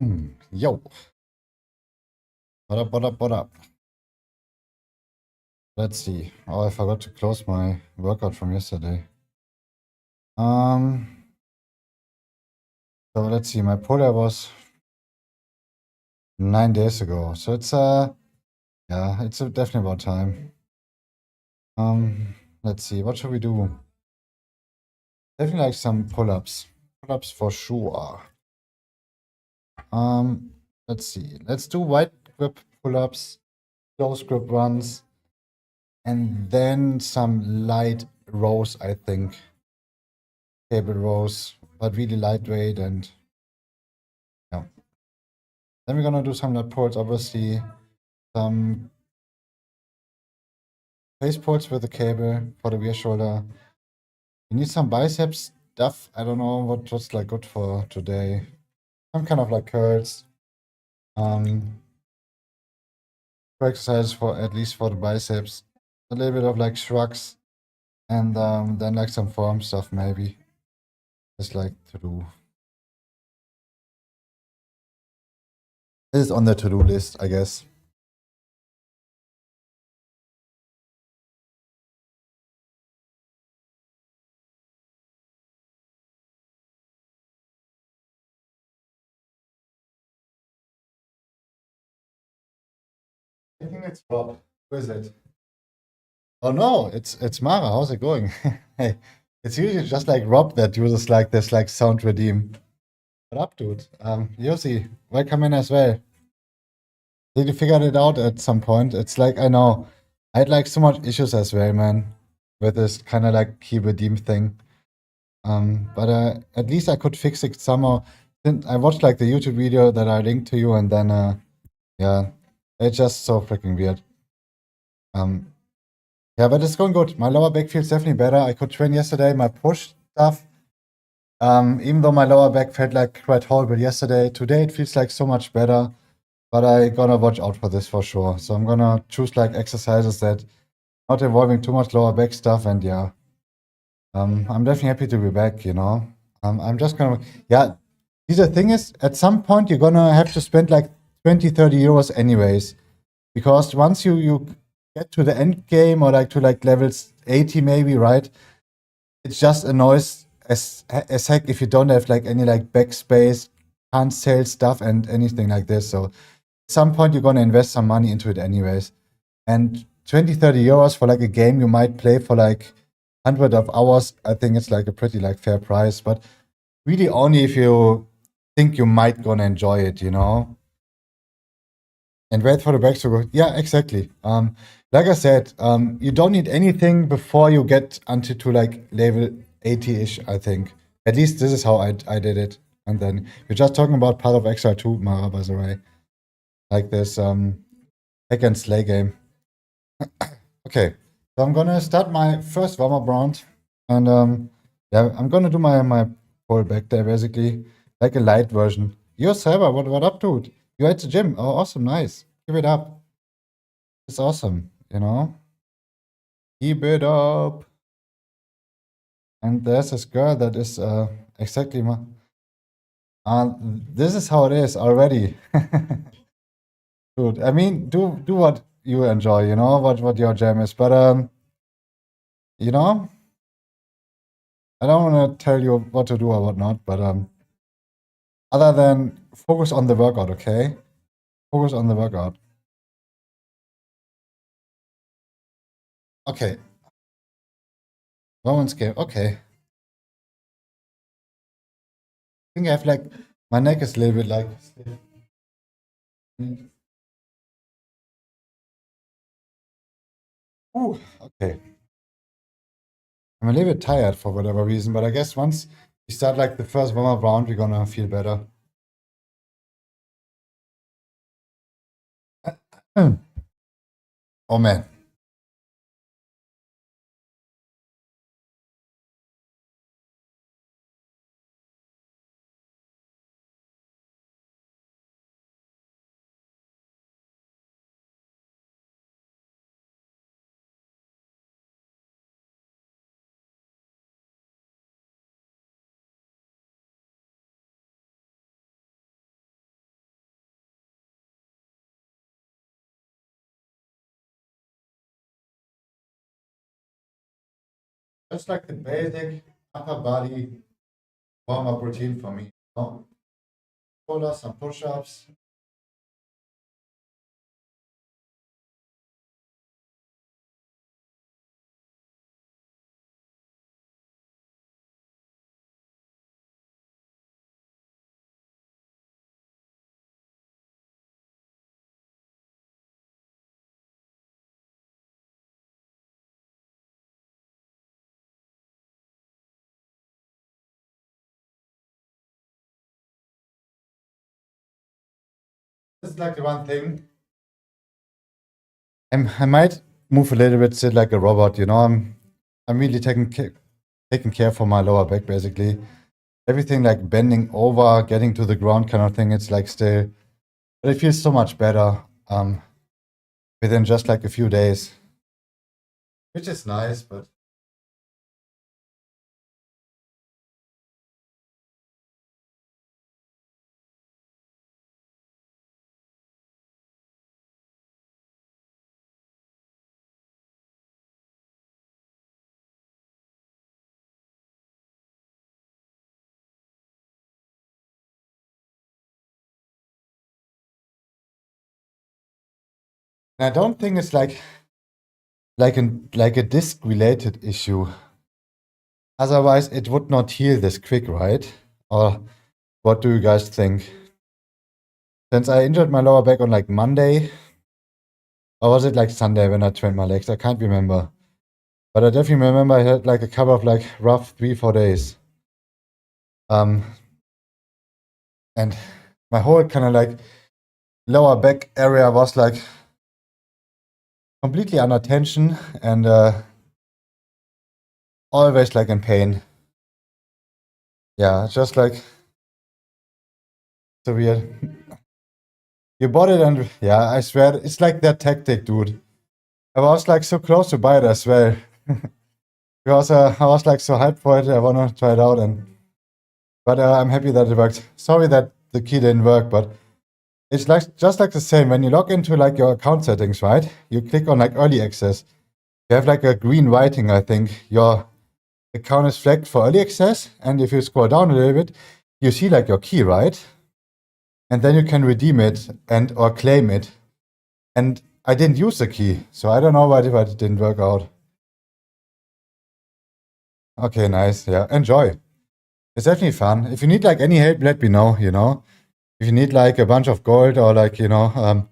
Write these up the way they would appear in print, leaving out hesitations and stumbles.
Yo, what up, what up, what up? Let's see. Oh, I forgot to close my workout from yesterday. Um, so let's see. My pull-up was 9 days ago. So yeah, it's definitely about time. Let's see. What should we do? Definitely like some pull-ups. Pull-ups for sure. Um, let's see. Let's do wide grip pull-ups, close grip runs, and then some light rows, I think. Cable rows, but really lightweight and yeah. Then we're gonna do some lat pulls, obviously. Some face pulls with the cable for the rear shoulder. We need some biceps stuff. I don't know what's like good for today. Some kind of like curls. Um, exercises for at least for the biceps. A little bit of like shrugs, and then like some form stuff maybe. Just like to do. This is on the to-do list, I guess. I think it's Rob. Who is it? Oh no, it's Mara. How's it going? Hey, it's usually just like Rob that uses like this like sound redeem. What up, dude? Yossi, welcome in as well. Did you figure it out at some point? It's like I know I had like so much issues as well, man, with this kind of like key redeem thing. But at least I could fix it somehow. Then I watched like the YouTube video that I linked to you, and then yeah, it's just so freaking weird. Um, yeah, but it's going good. My lower back feels definitely better. I could train yesterday my push stuff. Even though my lower back felt like quite horrible yesterday, today it feels like so much better. But I gonna watch out for this for sure. So I'm gonna choose like exercises that not involving too much lower back stuff. And yeah, I'm definitely happy to be back. I'm just gonna yeah. The thing is, at some point you're gonna have to spend like 20, 30 euros anyways, because once you get to the end game or like to like levels 80 maybe, right? It just annoys as heck if you don't have like any like backspace, can't sell stuff and anything like this. So at some point you're gonna invest some money into it anyways. And 20, 30 euros for like a game you might play for like 100 of hours, I think it's like a pretty like fair price. But really only if you think you might gonna enjoy it, and wait for the back to go. Yeah, exactly. Like I said, you don't need anything before you get until to like level 80-ish, I think. At least this is how I did it. And then we're just talking about part of XR2, Mara, by the way. Like this hack and slay game. Okay. So I'm gonna start my first warm-up round. And yeah, I'm gonna do my pull back there basically. Like a light version. Yo, Cyber, what up, dude? You at the gym. Oh, awesome, nice. Give it up. It's awesome. Keep it up. And there's this girl that is exactly my. This is how it is already, dude. I mean, do what you enjoy. What your jam is. But you know, I don't want to tell you what to do or what not. But other than focus on the workout, okay? Focus on the workout. Okay, women's game. Okay, I think I have like my neck is a little bit like. Ooh, okay. I'm a little bit tired for whatever reason, but I guess once we start like the first warm-up round, we're gonna feel better. Hmm. Oh man. Just like the basic upper body warm-up routine for me. You know? Shoulders, some push-ups. This is like the one thing. I might move a little bit, sit like a robot. You know, I'm really taking care for my lower back basically. Everything like bending over, getting to the ground kind of thing. It's like still, but it feels so much better within just like a few days, which is nice. But I don't think it's like a disc related issue. Otherwise, it would not heal this quick, right? Or what do you guys think? Since I injured my lower back on like Monday, or was it like Sunday when I trained my legs? I can't remember. But I definitely remember I had like a couple of like rough 3-4 days. Um, and my whole kind of like lower back area was like completely under tension and always like in pain. Yeah, just like so weird. You bought it and yeah, I swear it's like that tactic, dude. I was like so close to buy it as well. Because I was like so hyped for it, I wanna try it out but I'm happy that it worked. Sorry that the key didn't work, but it's like just like the same. When you log into like your account settings, right? You click on like early access. You have like a green writing, I think. Your account is flagged for early access, and if you scroll down a little bit, you see like your key, right? And then you can redeem it and or claim it. And I didn't use the key, so I don't know why it didn't work out. Okay, nice. Yeah, enjoy. It's definitely fun. If you need like any help, let me know, you know? If you need like a bunch of gold or like, you know,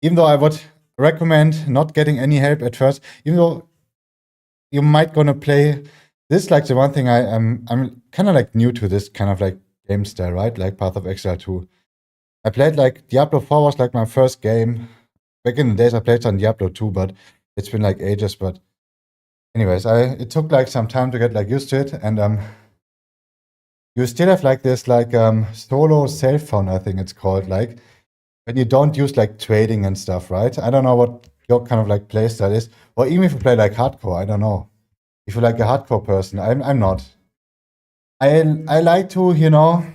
even though I would recommend not getting any help at first, even though you might gonna play this like the one thing I'm kind of like new to this kind of like game style, right? Like Path of Exile 2. I played like Diablo 4 was like my first game. Back in the days I played on Diablo 2, but it's been like ages. But anyways, it took like some time to get like used to it, and you still have like this like solo self phone, I think it's called, like when you don't use like trading and stuff, right? I don't know what your kind of like play style is, or even if you play like hardcore, I don't know. If you're like a hardcore person, I'm not. I like to, you know,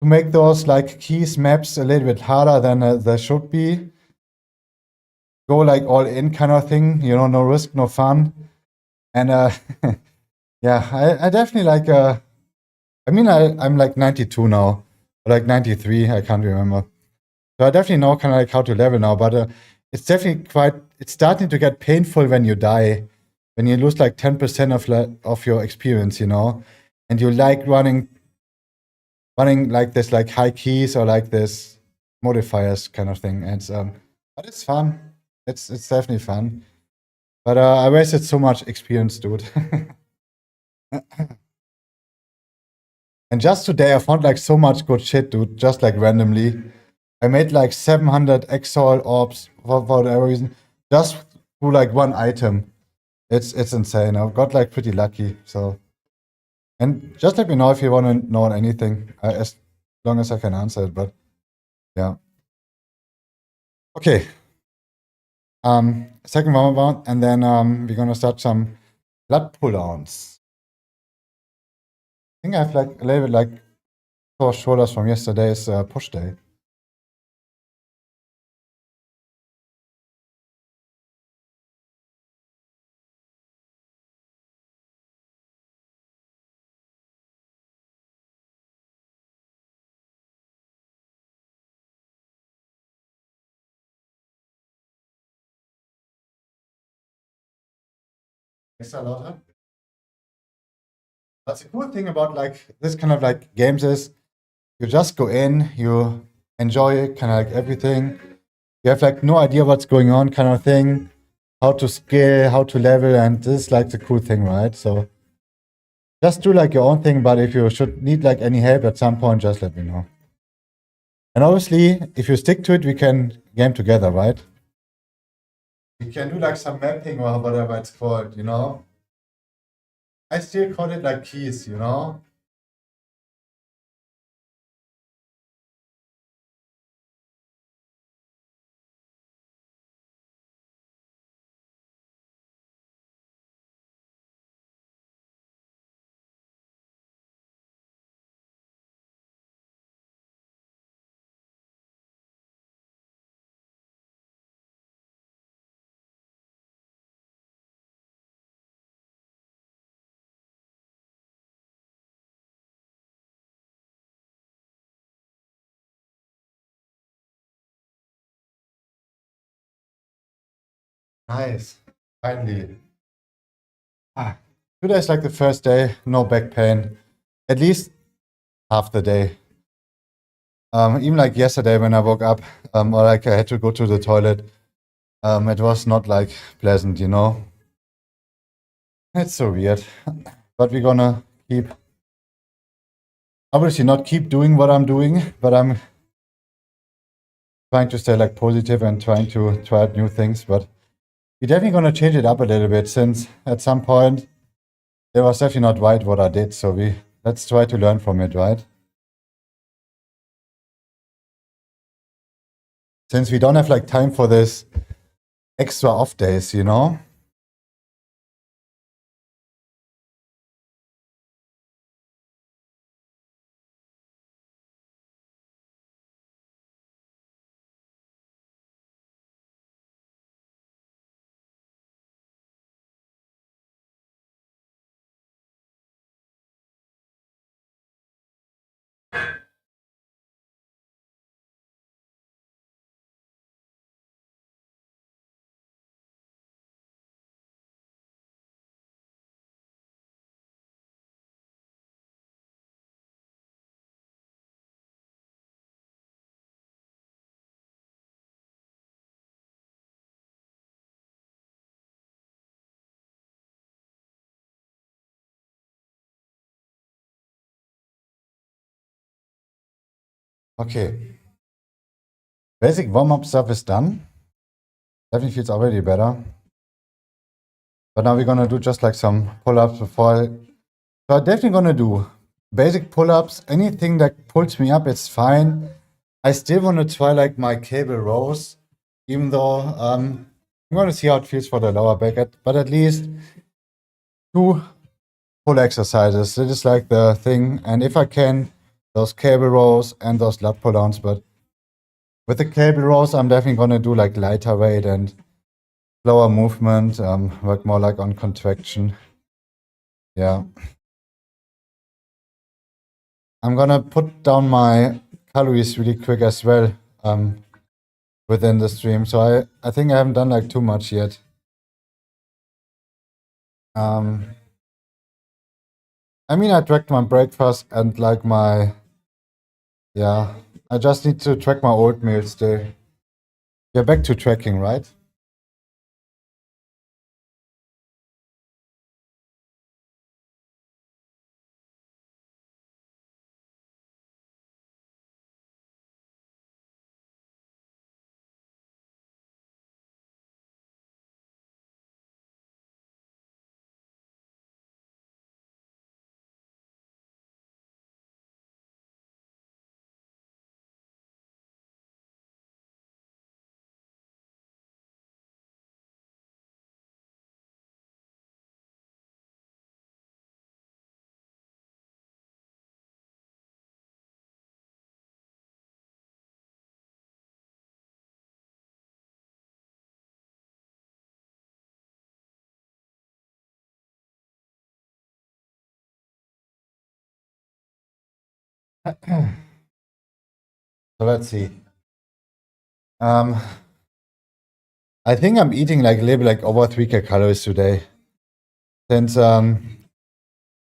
to make those like keys maps a little bit harder than they should be. Go like all in kind of thing, you know, no risk, no fun. And yeah, I definitely like I mean I'm like 92 now, or like 93, I can't remember. So I definitely know kind of like how to level now, but it's definitely it's starting to get painful when you die, when you lose like 10% of your experience, you know, and you like running like this like high keys or like this modifiers kind of thing. And but it's fun. It's definitely fun. But I wasted so much experience, dude. And just today I found like so much good shit, dude, just like randomly. I made like 700 Exalt orbs for whatever reason, just through like one item. It's insane. I got like pretty lucky. So, and just let me know if you want to know anything, as long as I can answer it. But yeah, okay. Second round, and then we're gonna start some blood pull-downs. I think I have like a little bit like sore shoulders from yesterday's push day. Thanks a lot. Huh? That's the cool thing about like this kind of like games is you just go in, you enjoy it, kind of like everything. You have like no idea what's going on, kind of thing, how to scale, how to level, and this is like the cool thing, right? So just do like your own thing, but if you should need like any help at some point, just let me know. And obviously, if you stick to it, we can game together, right? We can do like some mapping or whatever it's called, you know? I still call it like keys, you know? Nice. Finally. Ah, today's like the first day, no back pain. At least half the day. Even like yesterday when I woke up, or like I had to go to the toilet, it was not like pleasant, you know? It's so weird. But we're gonna keep, obviously not keep doing what I'm doing, but I'm trying to stay like positive and trying to try out new things. But we're definitely gonna change it up a little bit since at some point it was definitely not right what I did. So let's try to learn from it, right? Since we don't have like time for this extra off days, you know? Okay. Basic warm-up stuff is done. Definitely feels already better. But now we're gonna do just like some pull-ups before. So I'm definitely gonna do basic pull-ups. Anything that pulls me up, it's fine. I still want to try like my cable rows, even though I'm gonna see how it feels for the lower back. But at least two pull exercises. It is like the thing. And if I can, those cable rows and those lat pull-downs. But with the cable rows, I'm definitely gonna do like lighter weight and slower movement. Work more like on contraction. Yeah. I'm gonna put down my calories really quick as well within the stream. So I think I haven't done like too much yet. I mean, I tracked my breakfast and like yeah, I just need to track my oatmeal still. You're back to tracking, right? So let's see. I think I'm eating like a little bit like over 3 calories today. since I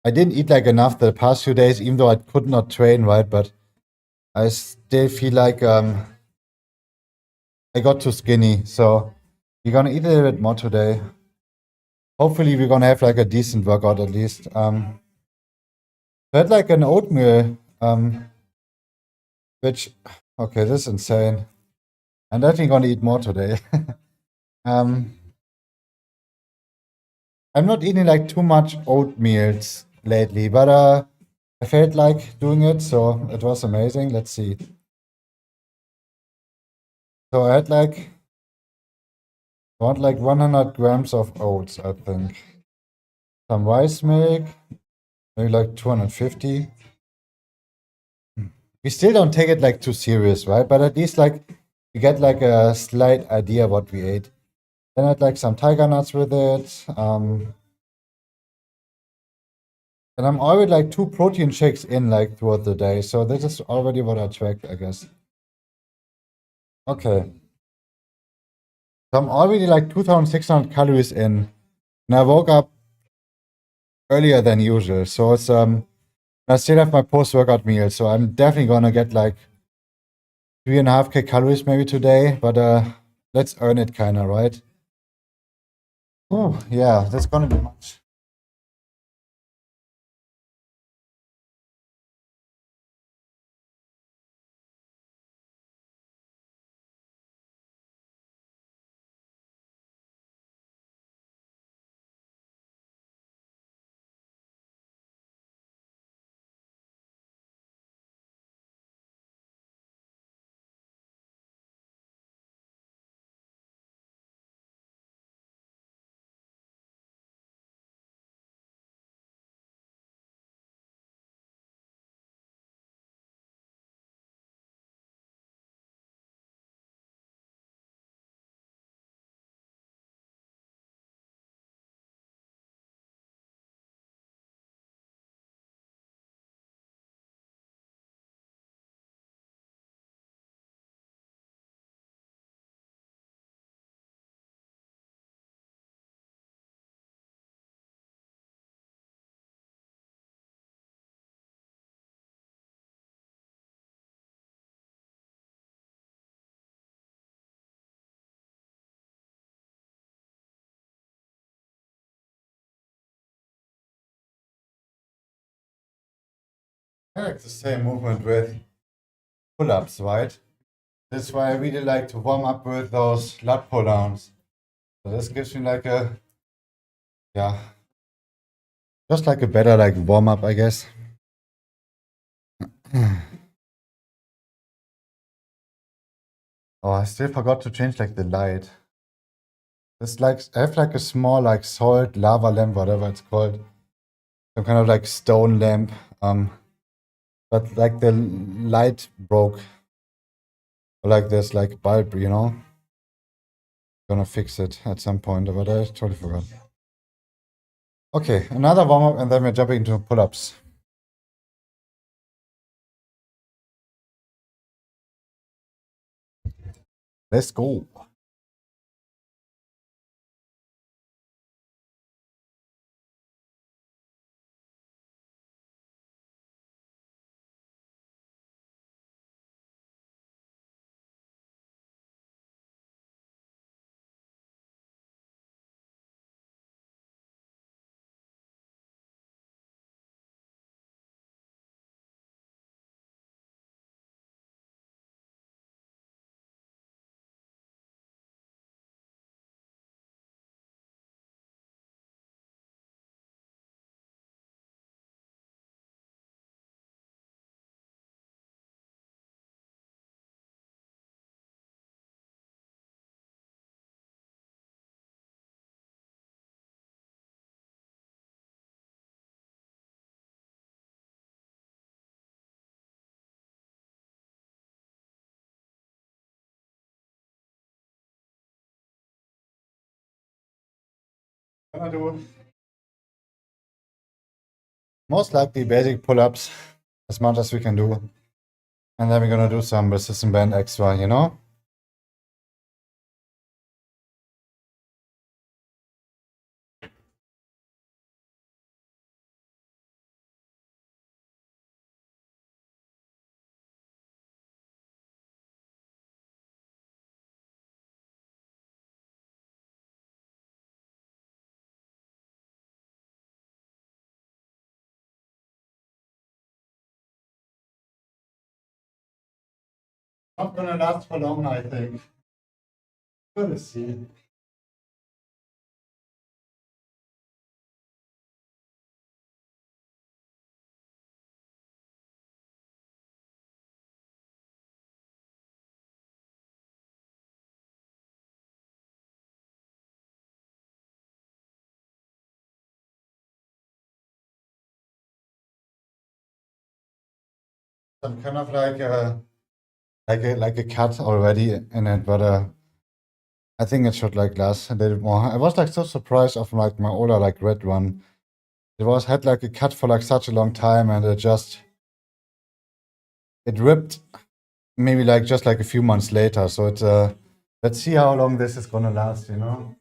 didn't eat like enough the past few days, even though I could not train, right? But I still feel like I got too skinny. So we're gonna eat a little bit more today. Hopefully we're gonna have like a decent workout at least. I had like an oatmeal, which okay, this is insane. I'm definitely gonna eat more today. um I'm not eating like too much oatmeals lately, but I felt like doing it, so it was amazing. Let's see. So I had like about like 100 grams of oats, I think. Some rice milk, maybe like 250. We still don't take it like too serious, right? But at least like you get like a slight idea what we ate. Then I had like some tiger nuts with it. And I'm already like 2 protein shakes in like throughout the day. So this is already what I tracked, I guess. Okay. So I'm already like 2,600 calories in. And I woke up earlier than usual. So it's I still have my post-workout meal. So I'm definitely gonna get like 3.5K calories maybe today, but let's earn it kinda, right? Oh yeah, that's gonna be much. I like the same movement with pull-ups, right? That's why I really like to warm up with those lat pull-downs. So this gives me like a yeah, just like a better like warm-up, I guess. Oh, I still forgot to change like the light. It's like I have like a small like salt lava lamp, whatever it's called. Some kind of like stone lamp. But like the light broke. Like this like bulb, you know? Gonna fix it at some point, but I totally forgot. Okay, another warm up and then we're jumping into pull-ups. Let's go. Gonna do most likely basic pull-ups as much as we can do. And then we're gonna do some resistance band extra, you know? Not gonna last for long, I think. Gonna see. Some kind of like a cut already in it, but I think it should like last a little more. I was like so surprised of like my older like red one. It was had like a cut for like such a long time, and it ripped maybe like just like a few months later. So it's let's see how long this is gonna last, you know.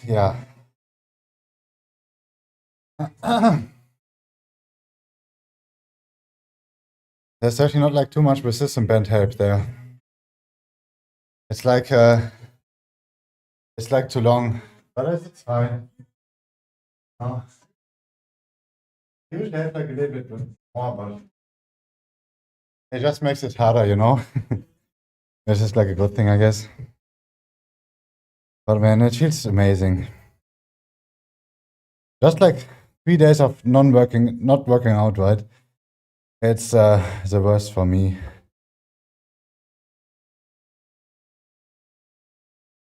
Yeah. There's certainly not like too much resistant band help there. It's like too long, but it's fine. No. Usually I have like a little bit more, but it just makes it harder, you know. This is like a good thing, I guess. But man, it feels amazing. Just like 3 days of not working out, right? It's the worst for me.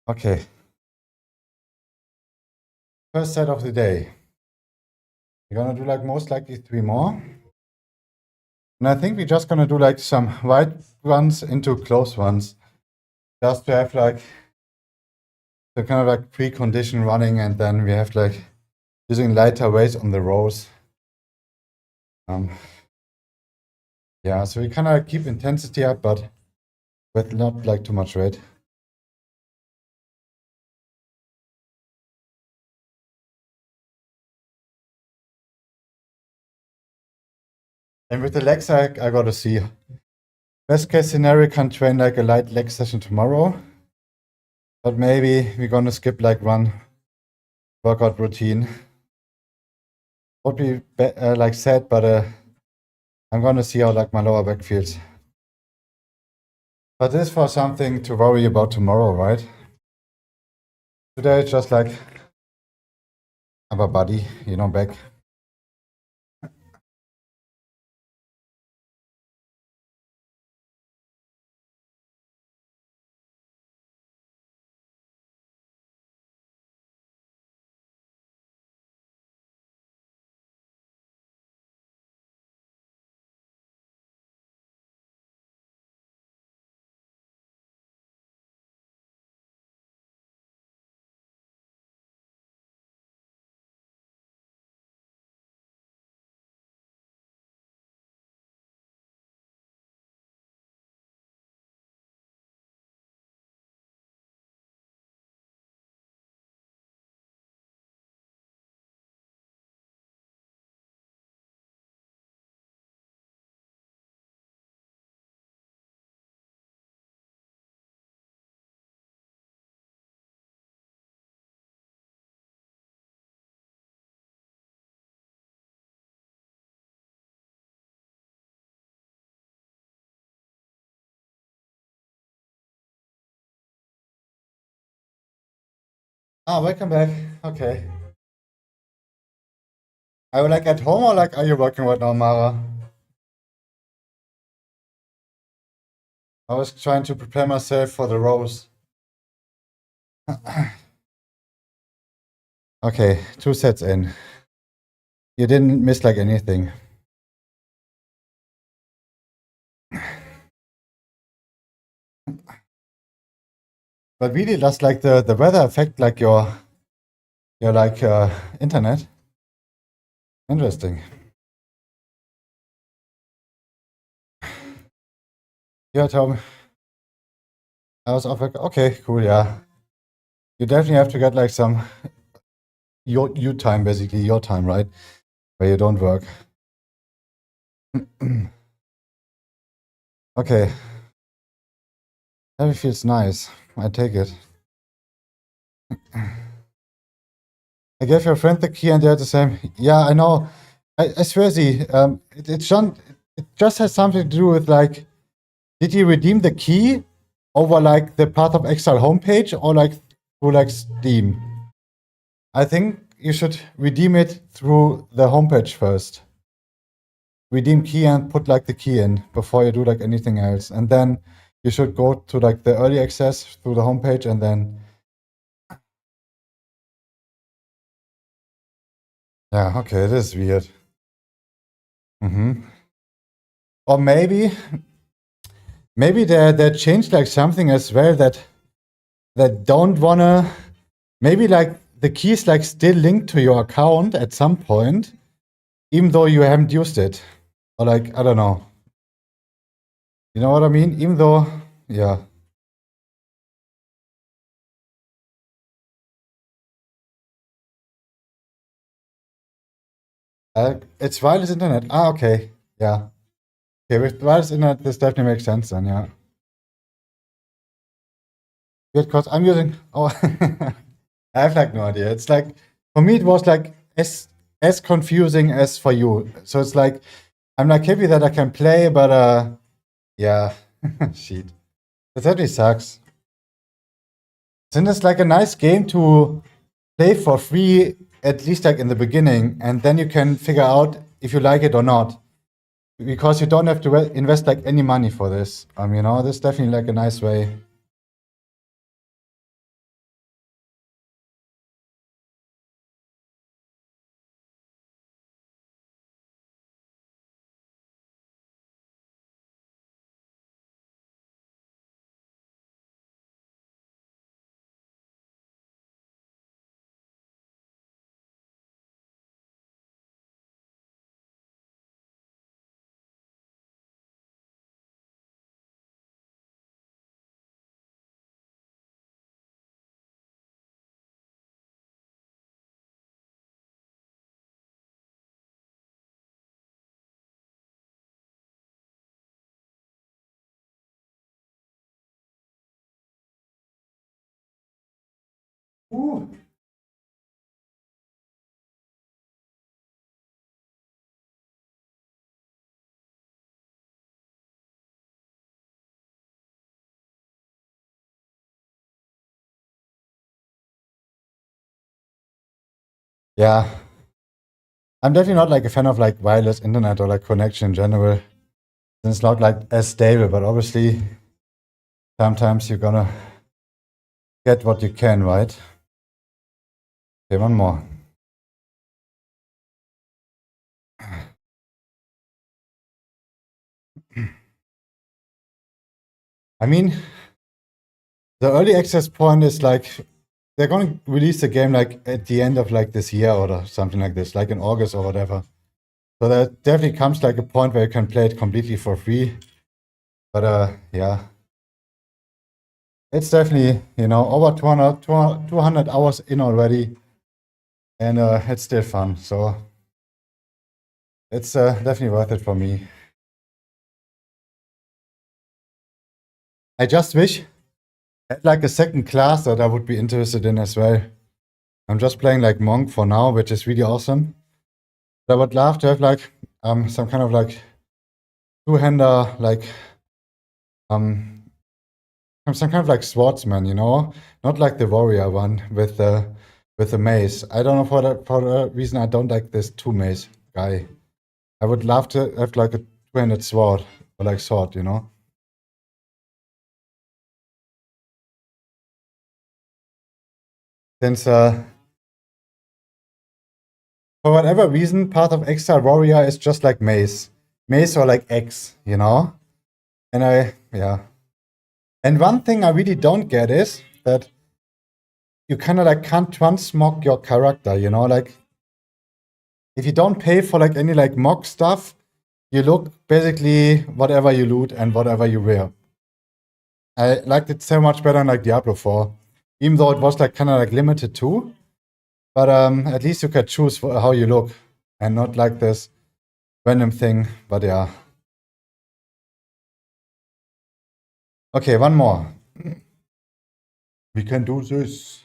Okay, first set of the day. We're gonna do like most likely 3 more. And I think we're just gonna do like some wide runs into close ones. Just to have like the kind of like precondition running, and then we have like using lighter weights on the rows. Yeah, so we kind of keep intensity up, but with not like too much weight. And with the legs, I gotta see. Best case scenario, can train like a light leg session tomorrow, but maybe we're gonna skip like one workout routine. Would be like sad, but I'm gonna see how like my lower back feels. But this for something to worry about tomorrow, right? Today it's just like upper body, you know, back. Ah, welcome back. Okay. Are you like at home or like are you working right now, Mara? I was trying to prepare myself for the rows. Okay, 2 sets in. You didn't miss like anything. But really, does like the weather affect like your like internet? Interesting. Yeah, Tom. I was off. Okay, cool. Yeah, you definitely have to get like some your time, basically your time, right? Where you don't work. Okay, that feels nice. I take it. I gave your friend the key and they had the same. Yeah, I know. I swear, Z, it just has something to do with like, did he redeem the key over like the Path of Exile homepage or like through like Steam? I think you should redeem it through the homepage first. Redeem key and put like the key in before you do like anything else. And then you should go to like the early access through the homepage and then. Yeah, okay, it is weird. Or maybe they changed like something as well that don't wanna. Maybe like the key is like still linked to your account at some point, even though you haven't used it. Or like I don't know. You know what I mean? Even though, yeah. It's wireless internet. Ah, okay. Yeah. Okay, with wireless internet, this definitely makes sense then, yeah. Because I'm using. Oh, I have like no idea. It's like for me, it was like as confusing as for you. So it's like I'm like happy that I can play, but yeah, shit. That totally sucks. Then it's like a nice game to play for free, at least like in the beginning, and then you can figure out if you like it or not. Because you don't have to invest like any money for this. You know, this is definitely like a nice way. Ooh. Yeah, I'm definitely not like a fan of like wireless internet or like connection in general. It's not like as stable, but obviously sometimes you're gonna get what you can, right? Okay, one more. I mean, the early access point is like they're gonna release the game like at the end of like this year or something like this, like in August or whatever. So there definitely comes like a point where you can play it completely for free. But yeah. It's definitely, you know, over 200 hours in already. And it's still fun. So it's definitely worth it for me. I just wish I had like a second class that I would be interested in as well. I'm just playing like Monk for now, which is really awesome. But I would love to have like some kind of like two-hander like um I'm some kind of like swordsman, you know, not like the warrior one with the mace. I don't know for the reason I don't like this two mace guy. I would love to have like a two-handed sword or like sword, you know. Since for whatever reason, part of extra warrior is just like mace or like X, you know. And yeah. And one thing I really don't get is that you kind of like can't transmog your character, you know, like if you don't pay for like any like mock stuff, you look basically whatever you loot and whatever you wear. I liked it so much better in like Diablo 4, even though it was like kind of like limited too. But at least you could choose how you look and not like this random thing. But yeah. Okay, one more. We can do this.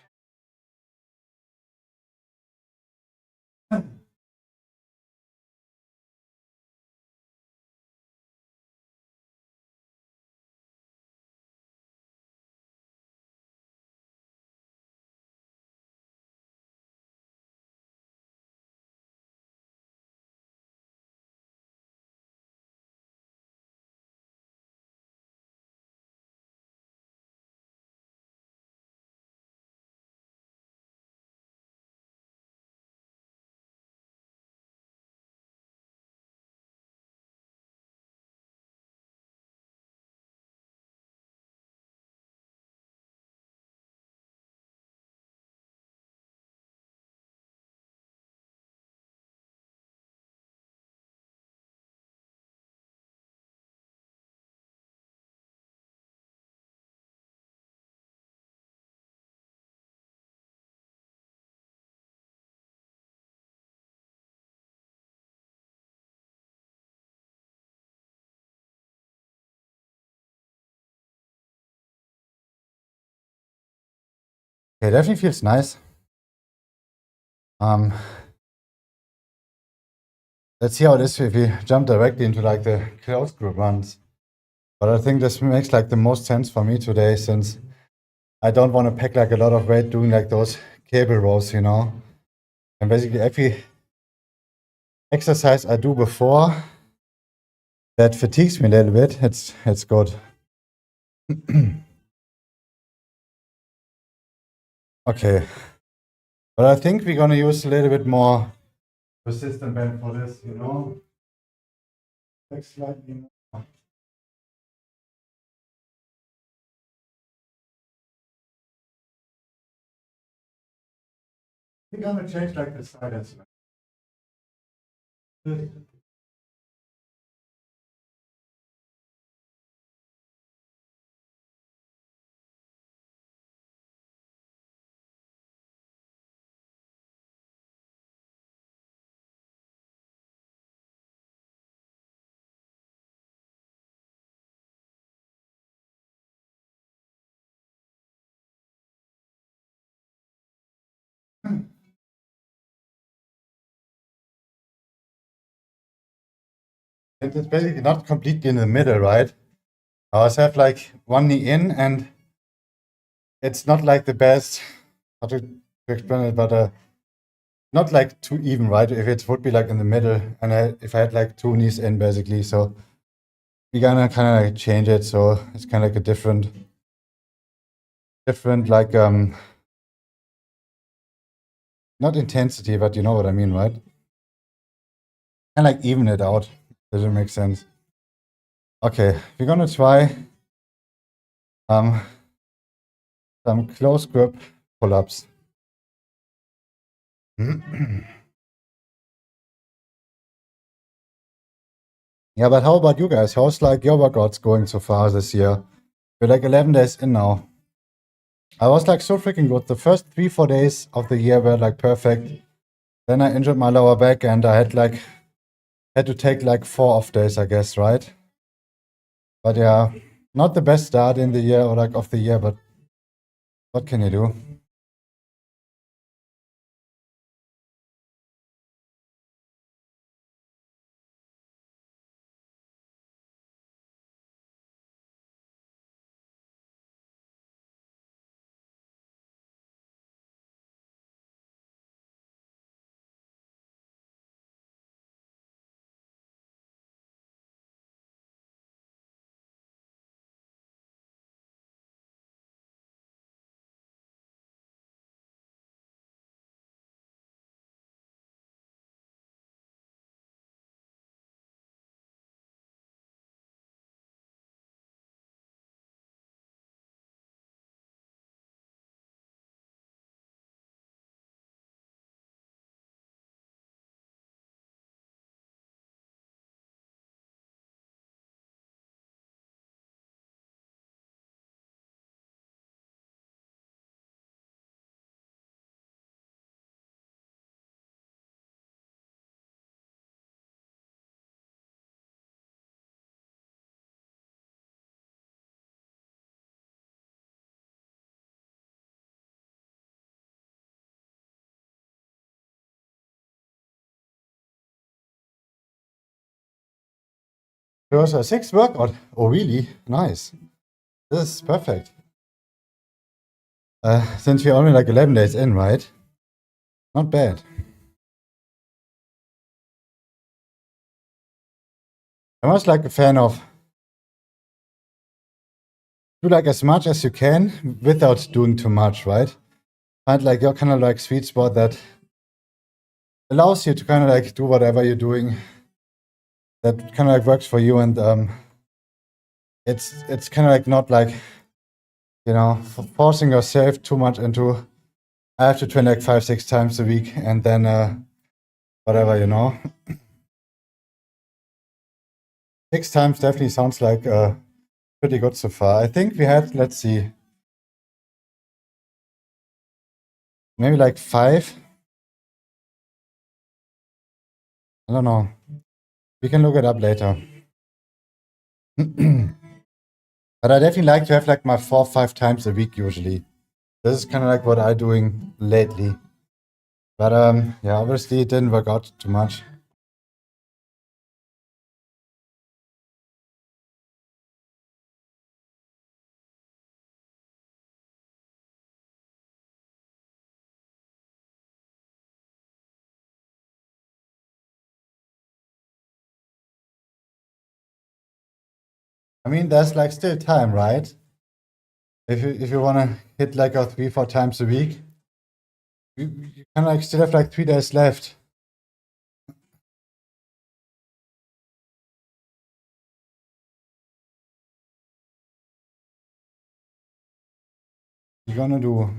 Okay, definitely feels nice. Um, let's see how it is if we jump directly into like the closed group runs. But I think this makes like the most sense for me today since I don't want to pack like a lot of weight doing like those cable rows, you know. And basically every exercise I do before that fatigues me a little bit, it's good. Okay. But I think we're gonna use a little bit more resistant band for this, you know. Like slightly more. We're gonna change like the silence. It's basically not completely in the middle, right? I always have like one knee in, and it's not like the best, how to explain it, but not like too even, right? If it would be like in the middle, and if I had like two knees in, basically, so we're gonna kind of like change it, so it's kind of like a different like not intensity, but you know what I mean, right? And like even it out. Does it make sense? Okay, we're gonna try um some close grip pull-ups. Yeah, but how about you guys? How's like your workouts going so far this year? We're like 11 days in now. I was like so freaking good. The first 3, 4 days of the year were like perfect. Then I injured my lower back and I had to take like 4 off days, I guess, right? But yeah, not the best start in the year or like of the year, but what can you do? It was a 6th workout. Oh, really? Nice. This is perfect. Since we're only like 11 days in, right? Not bad. I'm always like a fan of do like as much as you can without doing too much, right? Find like your kind of like sweet spot that allows you to kind of like do whatever you're doing that kind of like works for you, and it's kind of like not like, you know, forcing yourself too much into I have to train like 5-6 times a week and then whatever, you know. 6 times definitely sounds like pretty good so far. I think we had, let's see, maybe like 5. I don't know. We can look it up later. But I definitely like to have like my 4-5 times a week usually. This is kind of like what I'm doing lately. But yeah, obviously it didn't work out too much. I mean, there's like still time, right? If you wanna hit like a 3-4 times a week, you kind of like still have like 3 days left. You're gonna do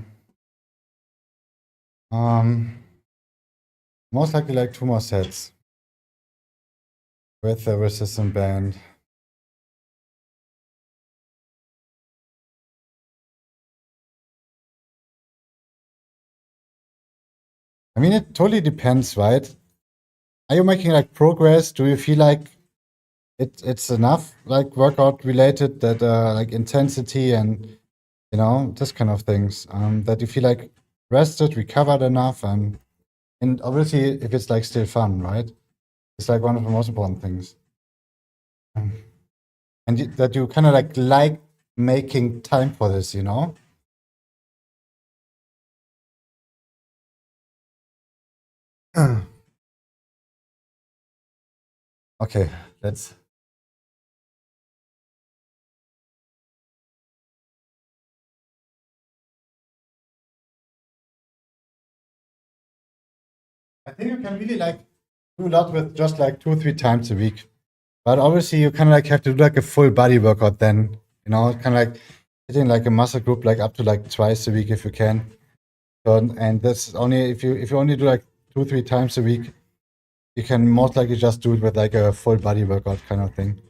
most likely like 2 more sets with the resistant band. I mean, it totally depends, right? Are you making like progress? Do you feel like it's enough like workout related that like intensity and, you know, this kind of things, that you feel like rested, recovered enough, and obviously if it's like still fun, right? It's like one of the most important things. And that you kind of like making time for this, you know? Okay, let's. I think you can really like do a lot with just like 2-3 times a week. But obviously you kind of like have to do like a full body workout then, you know, kind of like hitting like a muscle group like up to like twice a week if you can. So, and that's only if you only do like 2-3 times a week, you can most likely just do it with like a full body workout kind of thing.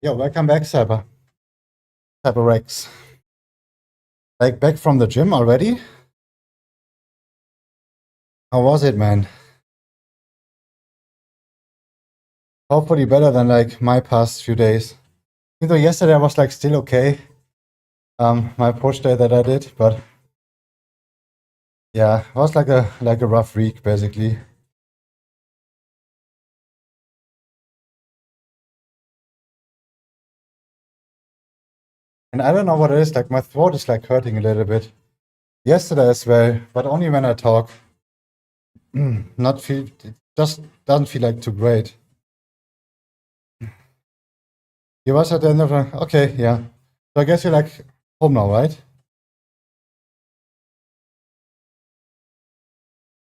Yeah, welcome back, Cyberrex. Like back from the gym already? How was it, man? Hopefully better than like my past few days. Even though yesterday I was like still okay. My push day that I did, but yeah, it was like a rough week basically. And I don't know what it is, like my throat is like hurting a little bit. Yesterday as well, but only when I talk. not feel, it just doesn't feel like too great. You was at the end of the, okay, yeah. So I guess you're like home now, right?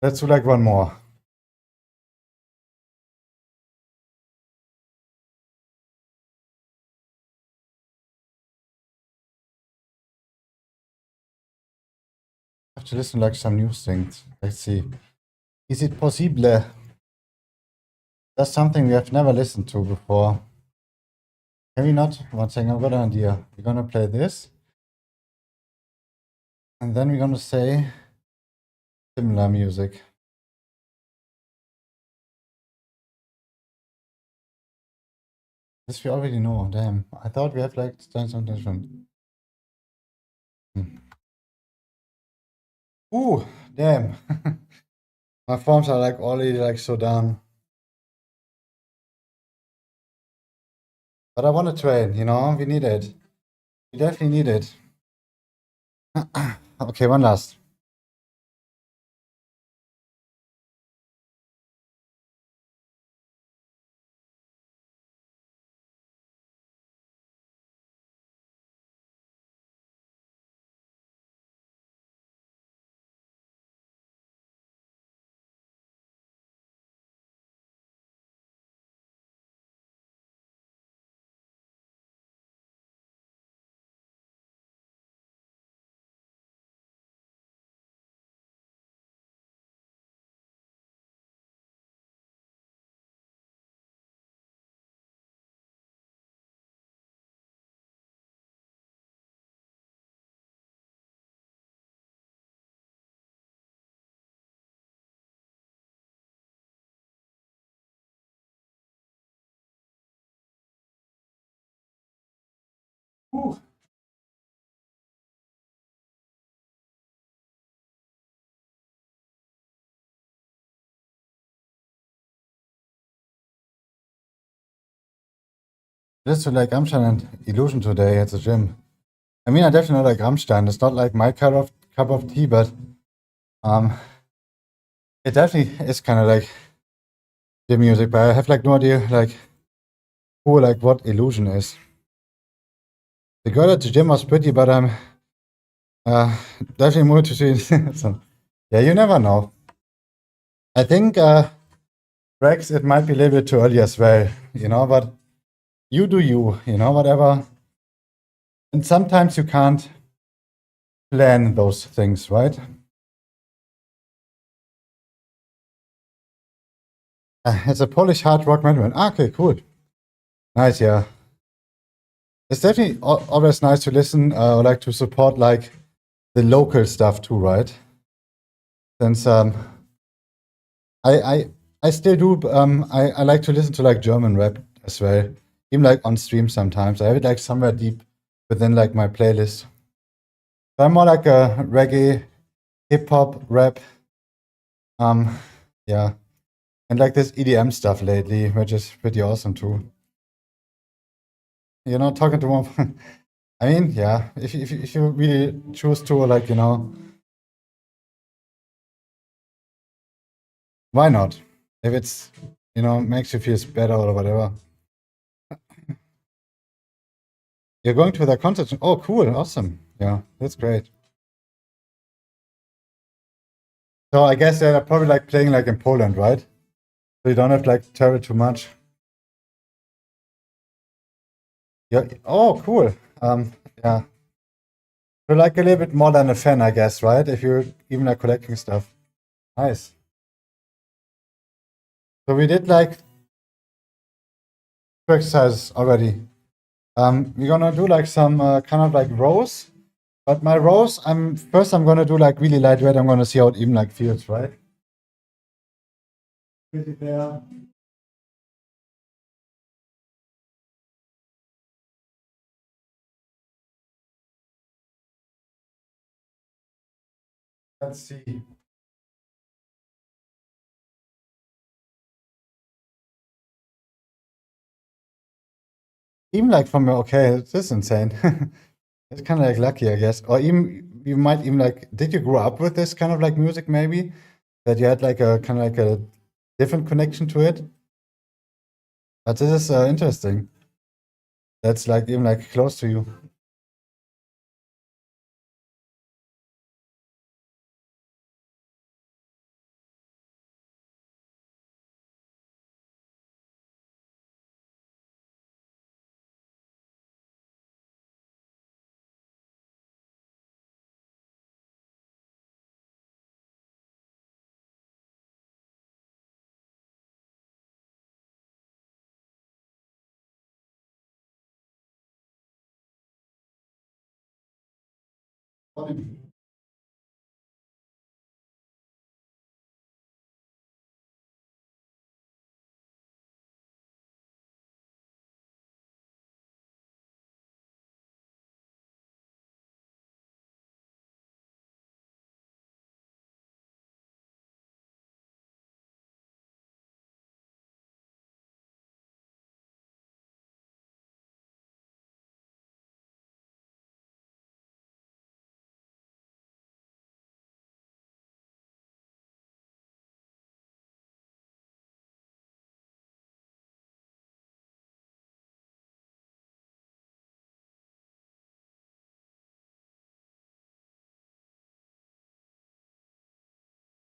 Let's do like one more. I have to listen to like some new things. Let's see. Is it possible? That's something we have never listened to before. Can we not? One second, I've got an idea. We're gonna play this. And then we're gonna say similar music. This we already know. Damn. I thought we have like done something different. Ooh, damn. My forms are like already like so down. But I want to train, you know, we need it. We definitely need it. Okay, one last. Ooh. This to like Rammstein and Illusion today at the gym. I mean, I definitely like Rammstein. It's not like my cup of tea, but um, it definitely is kind of like the music. But I have like no idea like who like what Illusion is. The girl at the gym was pretty, but I'm definitely more to see. So, yeah, you never know. I think Rex, it might be a little bit too early as well, you know. But you do you, you know, whatever. And sometimes you can't plan those things, right? It's a Polish hard rock metal. Ah, okay, cool. Nice, yeah. It's definitely always nice to listen or like to support like the local stuff too, right? Since I I still do I like to listen to like German rap as well, even like on stream sometimes. I have it like somewhere deep within like my playlist. So I'm more like a reggae, hip hop, rap, um, yeah, and like this EDM stuff lately, which is pretty awesome too. You know, talking to one. I mean, yeah, if you really choose to, like, you know, why not? If it's, you know, makes you feel better or whatever. You're going to the concert. Oh, cool. Awesome. Yeah, that's great. So I guess they're probably like playing like in Poland, right? So you don't have to like travel too much. Yeah. Oh, cool. Yeah. You're like a little bit more than a fan, I guess, right? If you're even like collecting stuff. Nice. So we did like two exercises already. We're gonna do like some kind of like rows. But my rows, I'm gonna do like really lightweight. I'm gonna see how it even like feels, right? Pretty there. Let's see. Even like from okay, this is insane. It's kind of like lucky, I guess. Or even you might even like, did you grow up with this kind of like music maybe? that you had like a kind of like a different connection to it. But this is interesting. That's like even like close to you.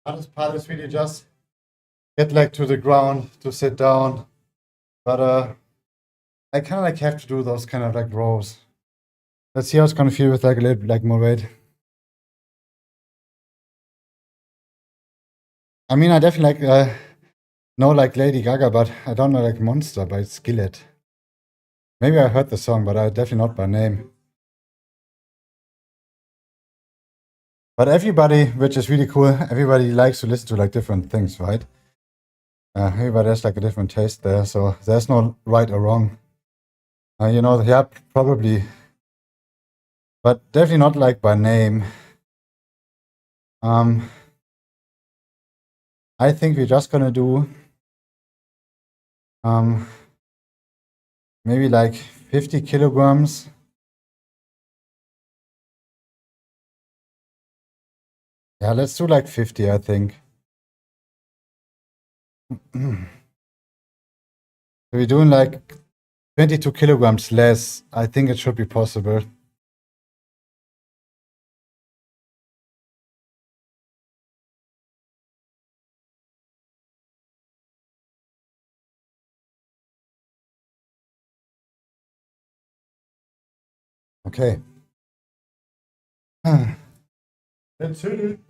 Hardest part is really just get like to the ground to sit down. But I kind of like have to do those kind of like rows. Let's see how it's gonna feel with like a little like more weight. I mean, I definitely like know like Lady Gaga, but I don't know like Monster by Skillet. Maybe I heard the song, but I definitely not by name. But everybody, which is really cool, everybody likes to listen to like different things, right? Everybody has like a different taste there, so there's no right or wrong. You know, yeah, probably, but definitely not like by name. I think we're just gonna do maybe like 50 kilograms. Yeah, let's do like 50, I think. We're doing like 22 kilograms less. I think it should be possible. Okay. That's it.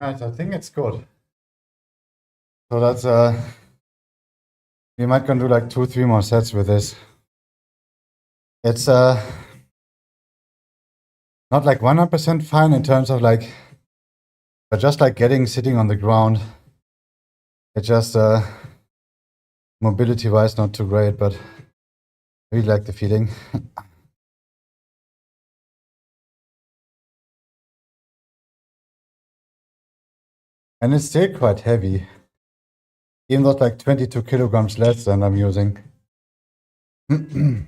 Right, I think it's good. So that's We might gonna do like 2-3 more sets with this. It's not like 100% fine in terms of like, but just like sitting on the ground. It just mobility wise not too great, but I really like the feeling. And it's still quite heavy, even though it's like 22 kilograms less than I'm using. So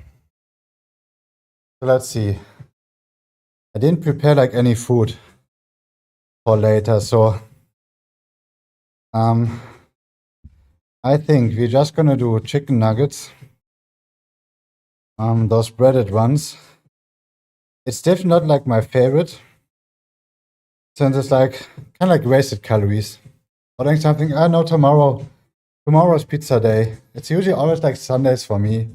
let's see. I didn't prepare like any food for later, so I think we're just gonna do chicken nuggets. Those breaded ones. It's definitely not like my favorite, since it's like kind of like wasted calories. Ordering something, I know tomorrow's pizza day. It's usually always like Sundays for me,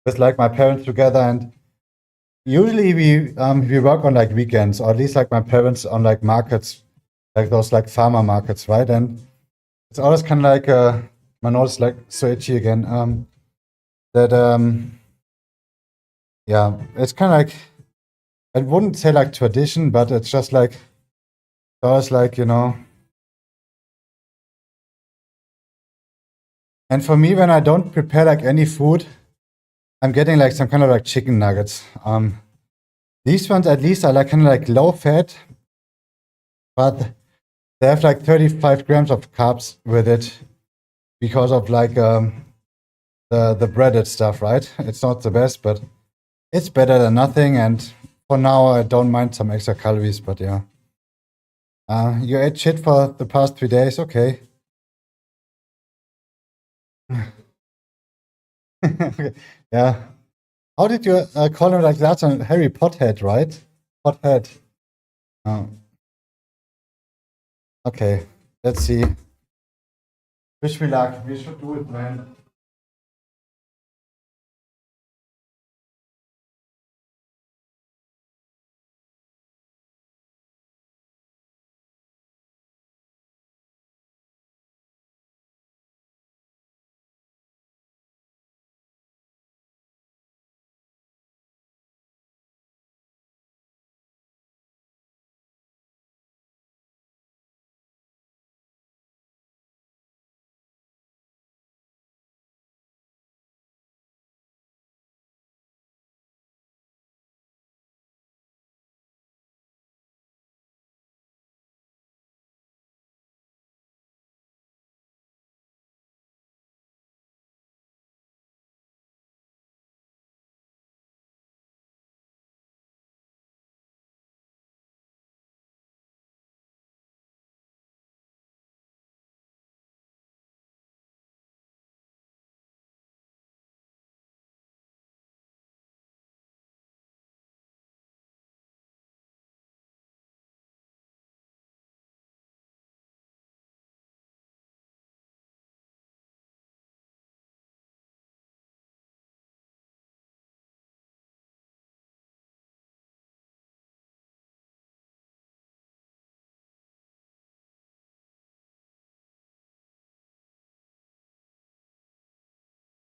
with like my parents together, and usually we work on like weekends, or at least like my parents on like markets, like those like farmer markets, right? And it's always kind of like my nose is like so itchy again. Yeah, it's kind of like, I wouldn't say like tradition, but it's just like always like, you know. And for me, when I don't prepare like any food, I'm getting like some kind of like chicken nuggets. These ones at least are like kind of like low fat, but they have like 35 grams of carbs with it because of like the breaded stuff, right? It's not the best, but it's better than nothing. And for now, I don't mind some extra calories, but yeah. You ate shit for the past 3 days, okay. Yeah. How did you call him like that? On Harry Pothead, right? Pothead. Oh. Okay. Let's see. Wish me luck. We should do it, man.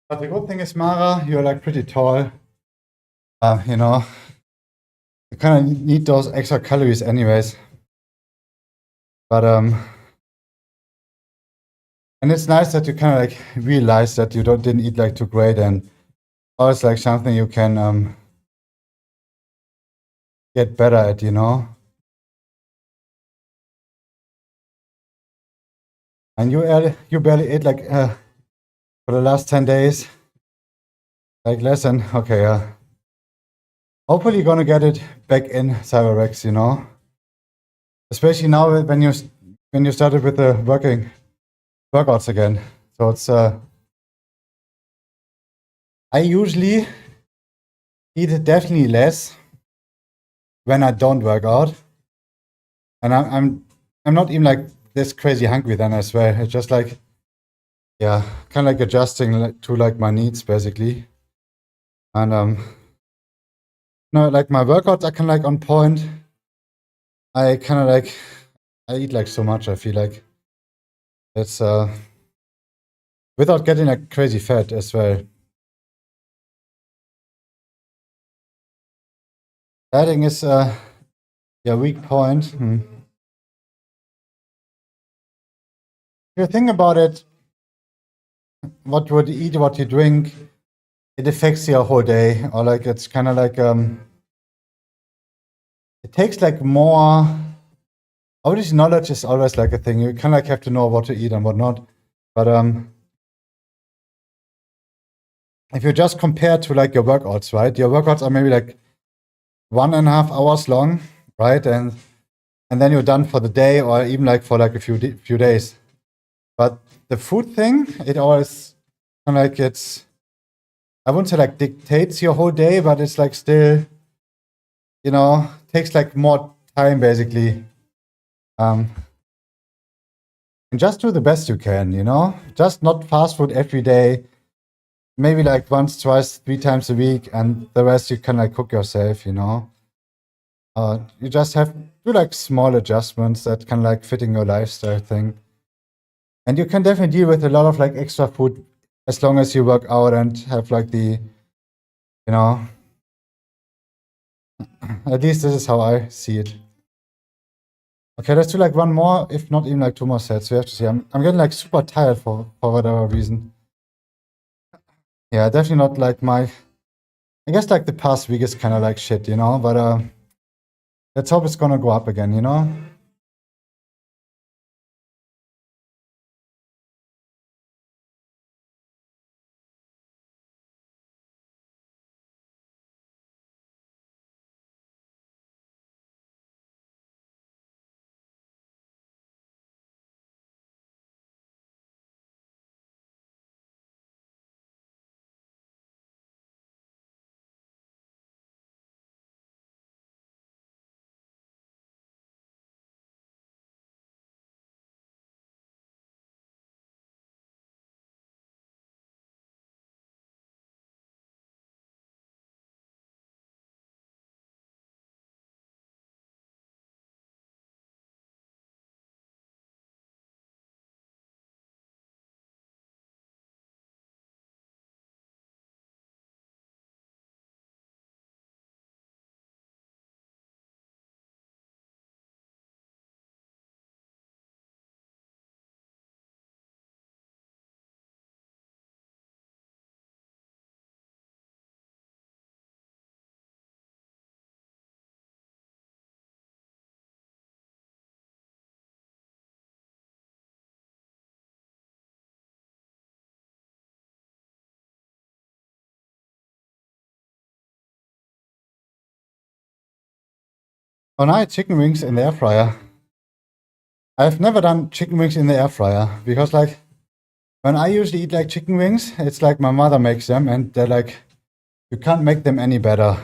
But the good thing is, Mara, you're like pretty tall. You know, you kind of need those extra calories anyways. But and it's nice that you kind of like realize that you didn't eat like too great, and always like something you can get better at, you know. And you barely ate like for the last 10 days, like less than okay. Hopefully you're gonna get it back in Cyberrex, you know. Especially now when you started with the workouts again. So it's I usually eat definitely less when I don't work out, and I'm not even like this crazy hungry. Then I swear, it's just like, yeah, kind of like adjusting to like my needs basically, and no, like my workouts are kind of like on point. I kind of like I eat like so much. I feel like it's without getting like crazy fat as well. Dieting is yeah, weak point. If you think about it, what you eat, what you drink, it affects your whole day. Or like it's kind of like it takes like more. Obviously, knowledge is always like a thing. You kind of like have to know what to eat and what not. But if you just compare to like your workouts, right? Your workouts are maybe like 1.5 hours long, right? And then you're done for the day, or even like for like a few days. But the food thing, it always kind of like I wouldn't say like dictates your whole day, but it's like still, takes like more time basically. And just do the best you can, just not fast food every day. Maybe like once, twice, 3 times a week, and the rest you can like cook yourself, You just have to do like small adjustments that can like fitting your lifestyle thing. And you can definitely deal with a lot of like extra food as long as you work out and have like at least this is how I see it. Okay, let's do like one more, if not even like 2 more sets. We have to see. I'm getting like super tired for whatever reason. Yeah, definitely not like I guess like the past week is kind of like shit, but let's hope it's gonna go up again, Oh, now chicken wings in the air fryer. I've never done chicken wings in the air fryer because like when I usually eat like chicken wings, it's like my mother makes them and they're like, you can't make them any better.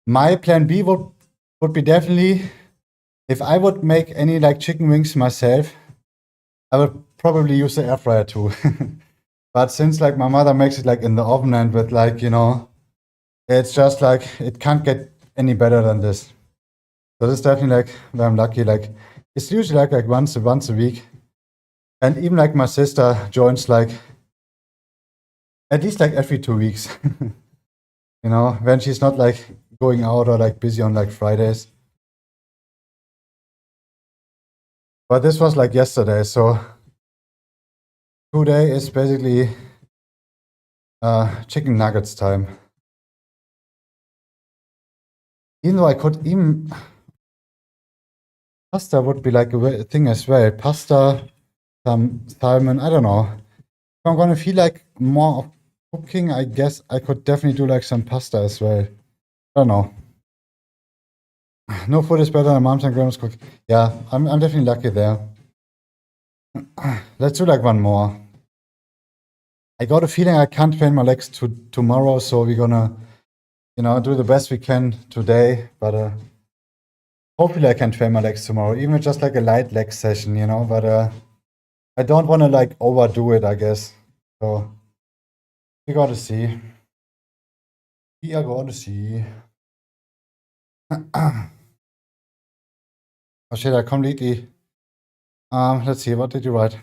My plan B would be definitely if I would make any like chicken wings myself, I would probably use the air fryer too. But since like my mother makes it like in the oven and with like, it's just like it can't get any better than this. So this is definitely like where I'm lucky. Like it's usually like once a week. And even like my sister joins like at least like every 2 weeks. When she's not like going out or like busy on like Fridays. But this was like yesterday, so today is basically chicken nuggets time. Even though I could even pasta would be like a thing as well. Pasta, some salmon, I don't know. If I'm gonna feel like more of cooking, I guess I could definitely do like some pasta as well. I don't know. No food is better than mom's and grandma's cook. Yeah, I'm definitely lucky there. Let's do like one more. I got a feeling I can't train my legs tomorrow, so we're gonna, do the best we can today. But hopefully I can train my legs tomorrow, even just like a light leg session, But I don't want to like overdo it, I guess. So we gotta see. We are going to see. Oh shit, I completely. Let's see, what did you write?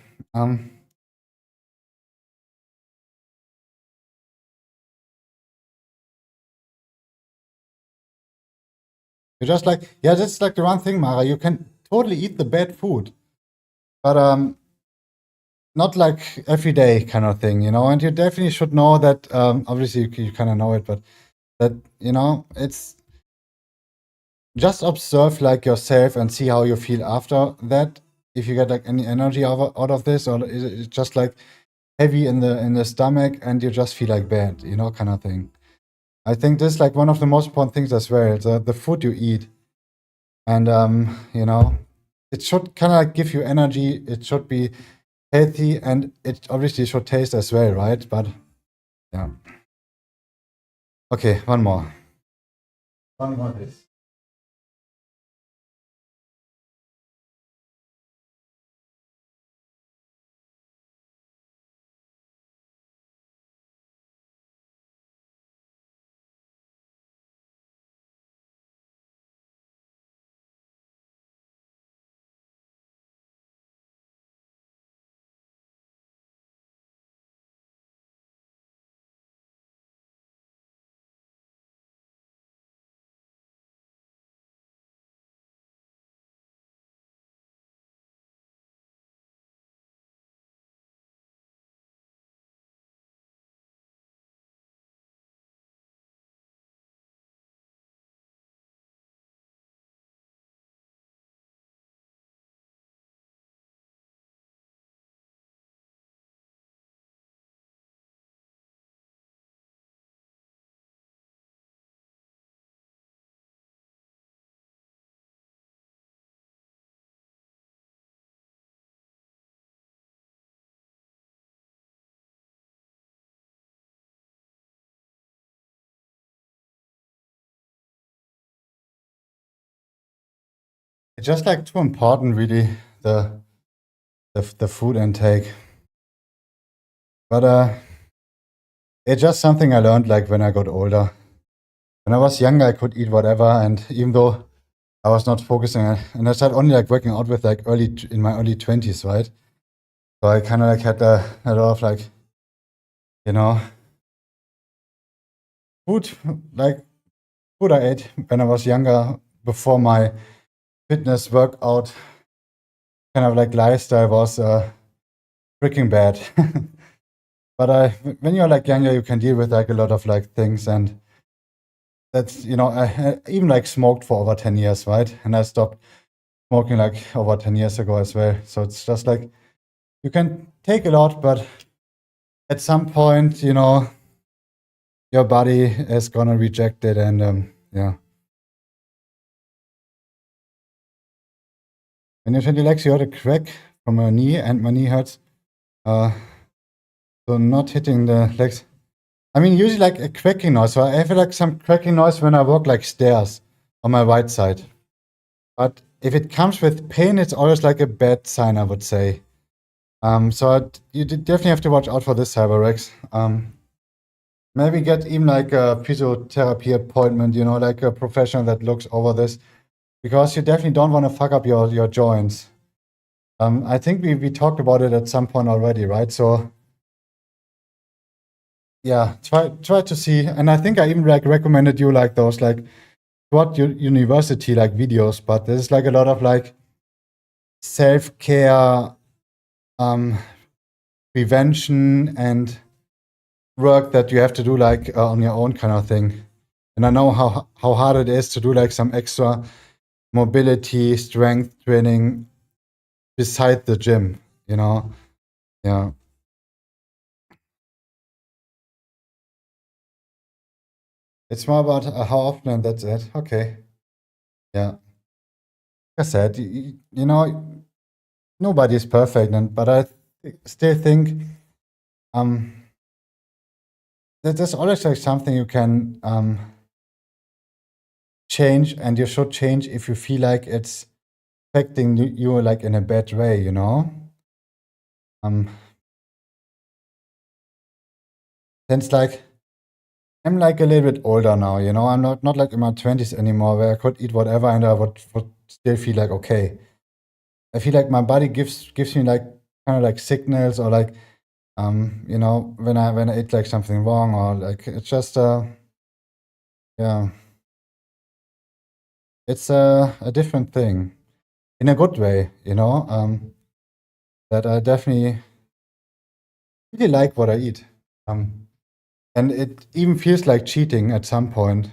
You're just like, yeah, that's like the one thing, Mara. You can totally eat the bad food, but not like every day kind of thing, you know. And you definitely should know that. Obviously, you kind of know it, but that, you know, it's just observe like yourself and see how you feel after that. If you get like any energy out of this, or is it just like heavy in the stomach and you just feel like bad, you know, kind of thing. I think this is like one of the most important things as well, the food you eat. And you know, it should kind of like give you energy. It should be healthy, and it obviously should taste as well, right? But yeah. Okay, one more. One more this. It's just like too important, really, the food intake. But it's just something I learned like when I got older. When I was younger, I could eat whatever, and even though I was not focusing, and I started only like working out with like in my early 20s, right? So I kind of like had a lot of like, you know, food, like food I ate when I was younger before my fitness workout kind of like lifestyle was freaking bad. But when you're like younger, you can deal with like a lot of like things, and that's, you know, I even like smoked for over 10 years, right? And I stopped smoking like over 10 years ago as well. So it's just like you can take a lot, but at some point, you know, your body is gonna reject it, and yeah. When you tend to legs, you heard a crack from my knee, and my knee hurts. Uh, so not hitting the legs. I mean, usually like a cracking noise. So I have like some cracking noise when I walk like stairs on my right side. But if it comes with pain, it's always like a bad sign, I would say. So you definitely have to watch out for this, Cyberrex. Maybe get even like a physiotherapy appointment, you know, like a professional that looks over this, because you definitely don't want to fuck up your joints. I think we talked about it at some point already, right? So yeah, try to see. And I think I even like recommended you like those like what university like videos, but there's like a lot of like self-care, um, prevention, and work that you have to do like on your own kind of thing. And I know how hard it is to do like some extra mobility, strength training beside the gym, you know? Yeah. It's more about how often, and that's it. Okay. Yeah. Like I said, you know, nobody is perfect, and but I still think um that there's always like something you can change, and you should change if you feel like it's affecting you like in a bad way, you know? Um, Since like I'm like a little bit older now, you know. I'm not like in my 20s anymore, where I could eat whatever and I would still feel like okay. I feel like my body gives me like kind of like signals, or like you know, when I eat like something wrong, or like it's just yeah. it's a different thing in a good way, you know, that I definitely really like what I eat. And it even feels like cheating at some point.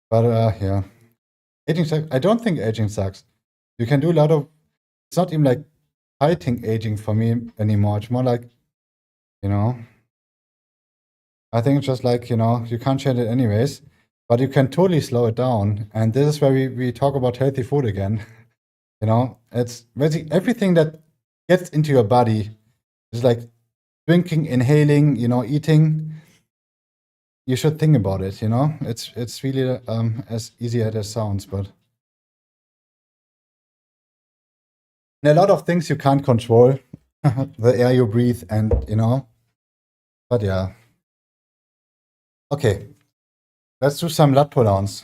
But yeah, aging sucks. I don't think aging sucks. You can do a lot of. It's not even like fighting aging for me anymore. It's more like, you know, I think it's just like, you know, you can't change it anyways, but you can totally slow it down. And this is where we talk about healthy food again. You know, it's basically everything that gets into your body is like drinking, inhaling, you know, eating. You should think about it, you know? It's really as easy as it sounds, but and a lot of things you can't control. The air you breathe and, you know, but yeah. Okay, let's do some lat pull downs.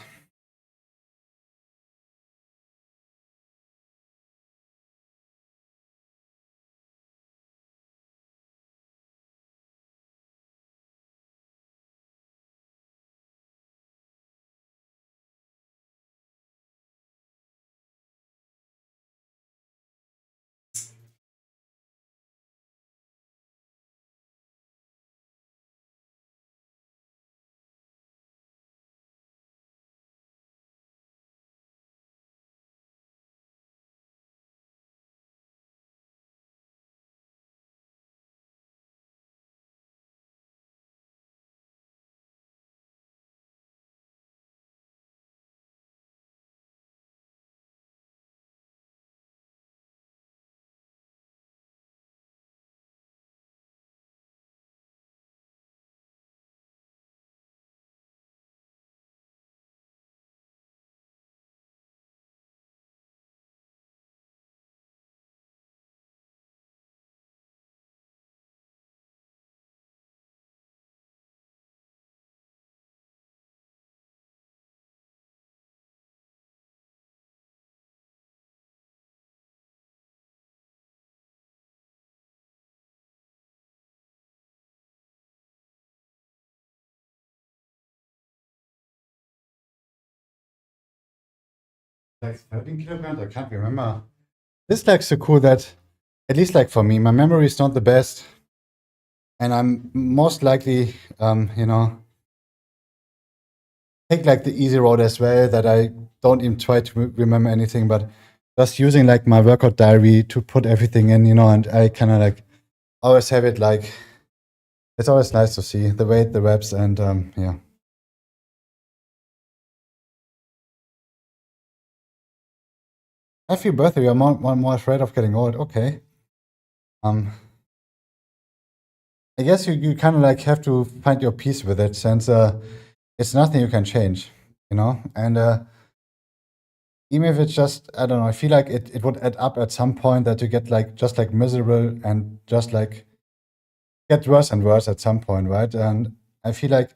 Like 13 kilograms? I can't remember. This like so cool that, at least like for me, my memory is not the best, and I'm most likely, you know, take like the easy road as well. That I don't even try to remember anything, but just using like my workout diary to put everything in, you know, and I kind of like always have it like it's always nice to see the weight, the reps, and yeah. Happy birthday! You're more afraid of getting old. Okay. Um, I guess you kind of like have to find your peace with it, since it's nothing you can change, you know. And even if it's just, I don't know, I feel like it would add up at some point that you get like just like miserable and just like get worse and worse at some point, right? And I feel like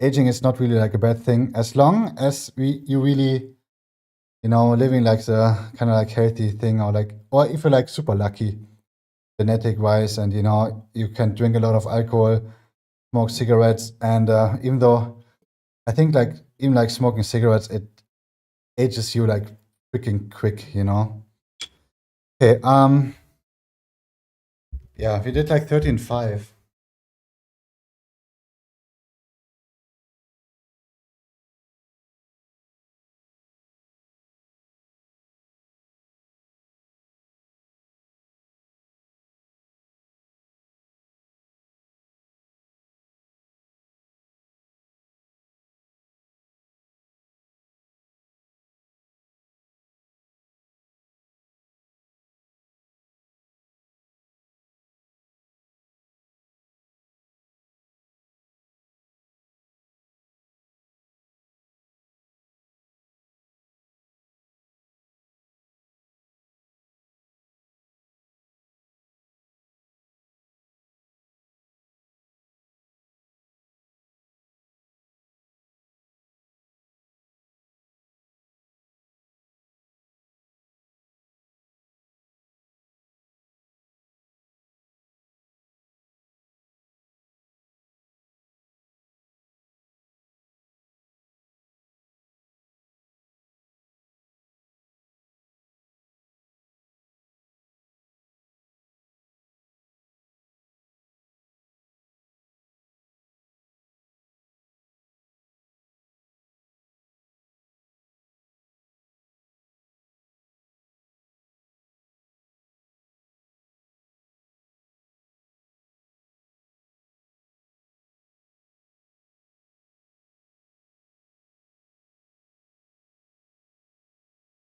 aging is not really like a bad thing as long as you really, you know, living like the kind of like healthy thing, or like, or if you're like super lucky genetic wise, and you know you can drink a lot of alcohol, smoke cigarettes, and even though I think like even like smoking cigarettes, it ages you like freaking quick, you know. Okay, yeah, we did like 13.5.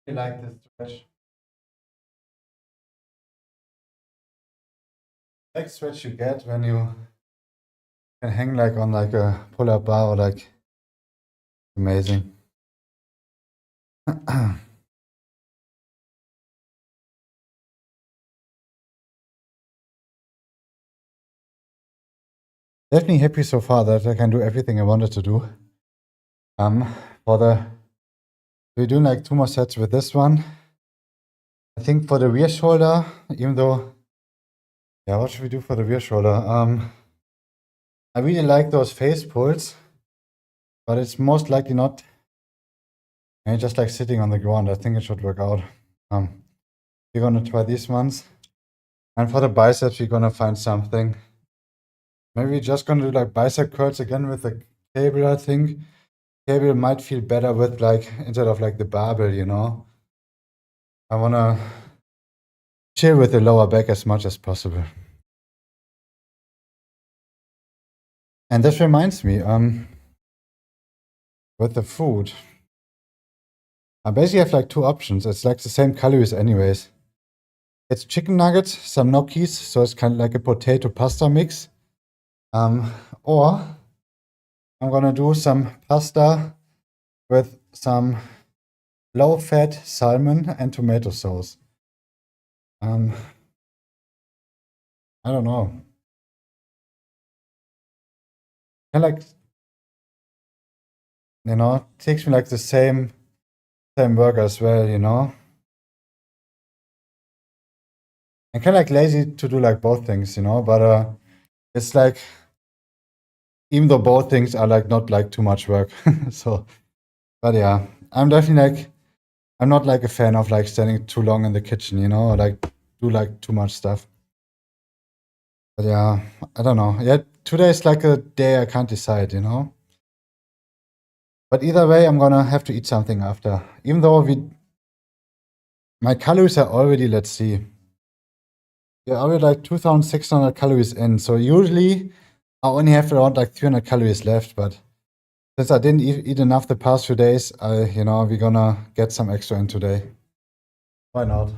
I like this stretch. Next stretch you get when you can hang like on like a pull-up bar or like amazing. Definitely happy so far that I can do everything I wanted to do. For the we're doing like 2 more sets with this one. I think for the rear shoulder, even though yeah, what should we do for the rear shoulder? I really like those face pulls, but it's most likely not. And just like sitting on the ground, I think it should work out. We're gonna try these ones. And for the biceps, we're gonna find something. Maybe we're just gonna do like bicep curls again with the cable, I think. Cable might feel better with like, instead of like the barbell, you know. I wanna chill with the lower back as much as possible. And this reminds me, with the food, I basically have like 2 options. It's like the same calories anyways. It's chicken nuggets, some gnocchis, so it's kind of like a potato pasta mix. Or I'm gonna do some pasta with some low-fat salmon and tomato sauce. I don't know. I like, you know, takes me like the same burger as well, you know. I'm kind of like lazy to do like both things, you know, but it's like, even though both things are like not like too much work. So, but yeah, I'm definitely like, I'm not like a fan of like standing too long in the kitchen, you know, or like do like too much stuff. But yeah, I don't know. Yeah, today is like a day I can't decide, you know. But either way, I'm gonna have to eat something after. Even though my calories are already, let's see, they're already like 2,600 calories in. So usually I only have around like 300 calories left. But since I didn't eat enough the past few days, you know, we're gonna get some extra in today. Why not?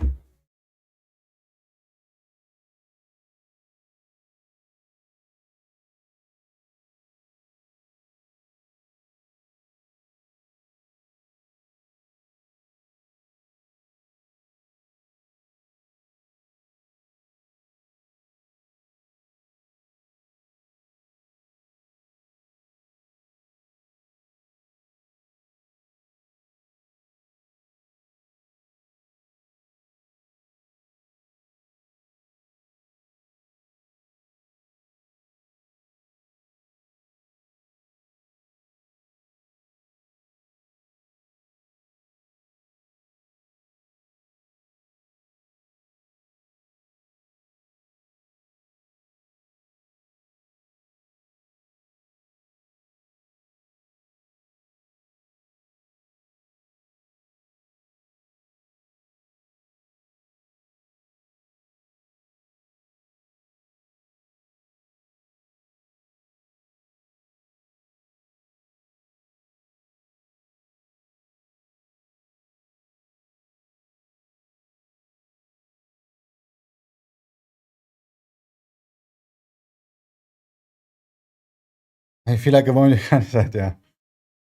I feel like I've only kind of said, yeah.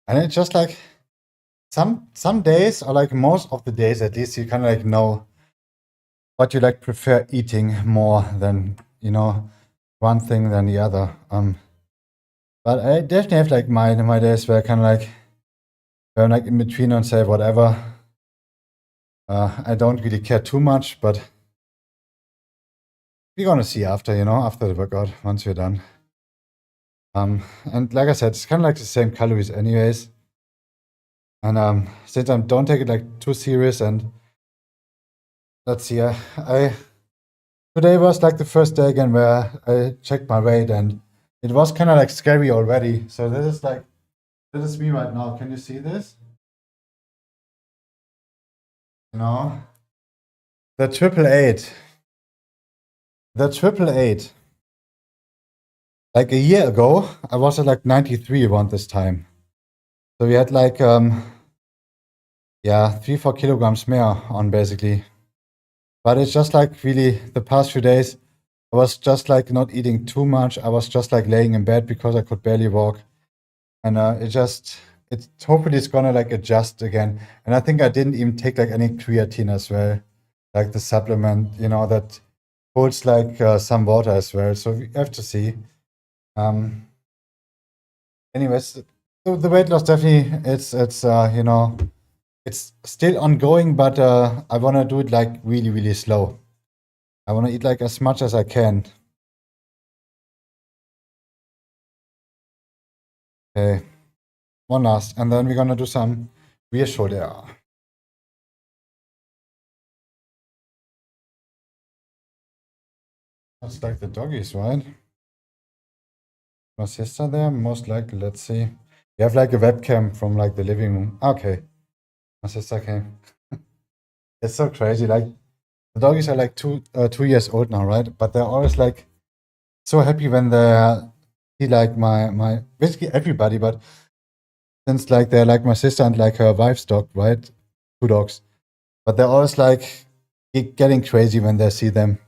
And it's just like some days, or like most of the days at least, you kind of like know what you like prefer eating more than, you know, one thing than the other. But I definitely have like my days where I kind of like, where I'm like in between and say whatever. I don't really care too much, but we're gonna see after, you know, after the workout, once we're done. And like I said, it's kind of like the same calories anyways. And since I don't take it like too serious, and let's see, today was like the first day again where I checked my weight, and it was kind of like scary already. So this is me right now. Can you see this? You know, the triple eight, the triple eight. Like a year ago, I was at like 93 around this time. So we had like yeah, 3-4 kilograms more on basically. But it's just like really the past few days, I was just like not eating too much. I was just like laying in bed because I could barely walk. And it's hopefully it's gonna like adjust again. And I think I didn't even take like any creatine as well, like the supplement, that holds like some water as well. So we have to see. Um, anyways, the weight loss definitely it's still ongoing, but I want to do it like really, really slow. I want to eat like as much as I can. Okay, one last, and then we're gonna do some rear shoulder. That's like the doggies, right? My sister there, most likely. Let's see. We have like a webcam from like the living room. Okay, my sister came. It's so crazy. Like the doggies are like 2 years old now, right? But they're always like so happy when they see like my basically everybody, but since like they're like my sister and like her wife's dog, right? Two dogs. But they're always like getting crazy when they see them.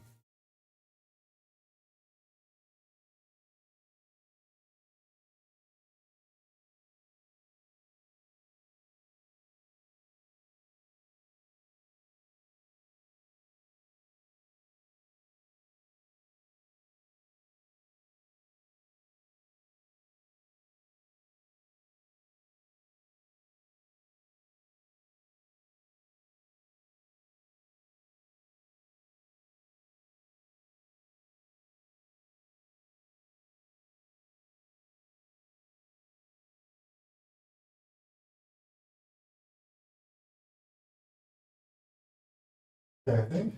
Yeah, I think.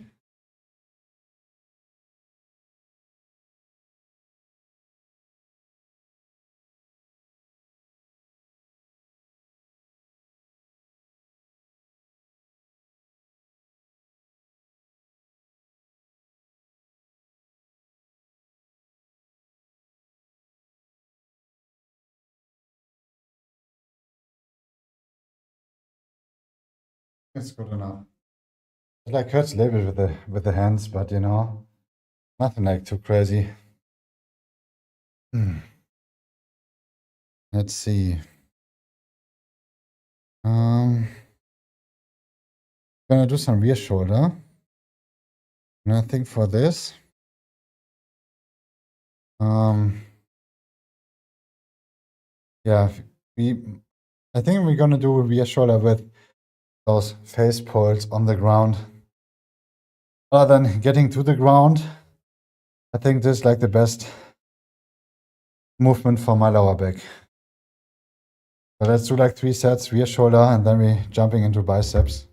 It's good enough. It like hurts a little bit with the hands, but nothing like too crazy. Hmm. Let's see. Um, gonna do some rear shoulder. And I think for this, um, yeah, we, I think we're gonna do a rear shoulder with those face pulls on the ground. Rather than getting to the ground, I think this is like the best movement for my lower back. So let's do like 3 sets, rear shoulder, and then we jumping into biceps.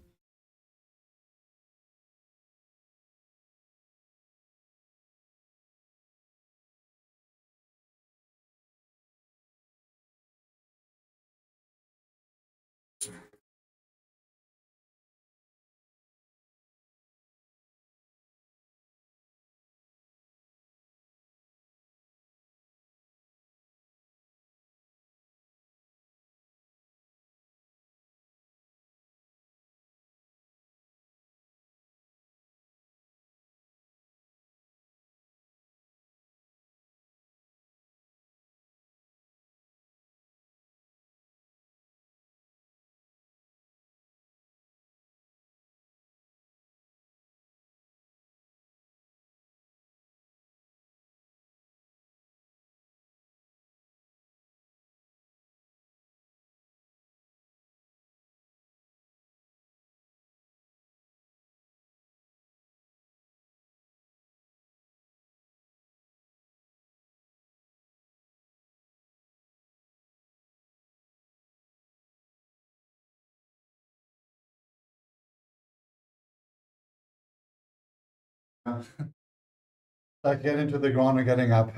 Like getting to the ground and getting up.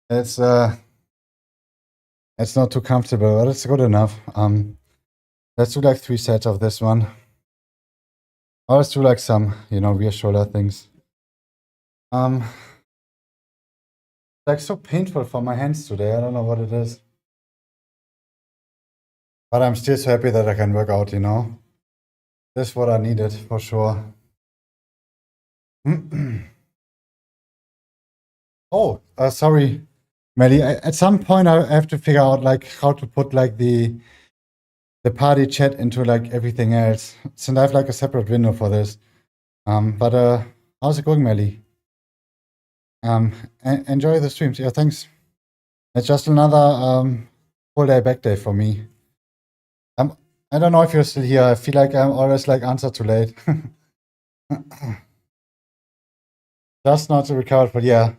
It's uh, it's not too comfortable, but it's good enough. Let's do like 3 sets of this one. Or let's do like some, rear shoulder things. Like so painful for my hands today. I don't know what it is. But I'm still so happy that I can work out, you know? That's what I needed for sure. Oh, sorry, Melly. At some point, I have to figure out like how to put like the party chat into like everything else. Since I have like a separate window for this. But how's it going, Melly? Enjoy the streams. Yeah, thanks. It's just another full day back day for me. I don't know if you're still here. I feel like I'm always like answer too late. Just not recovered, but yeah.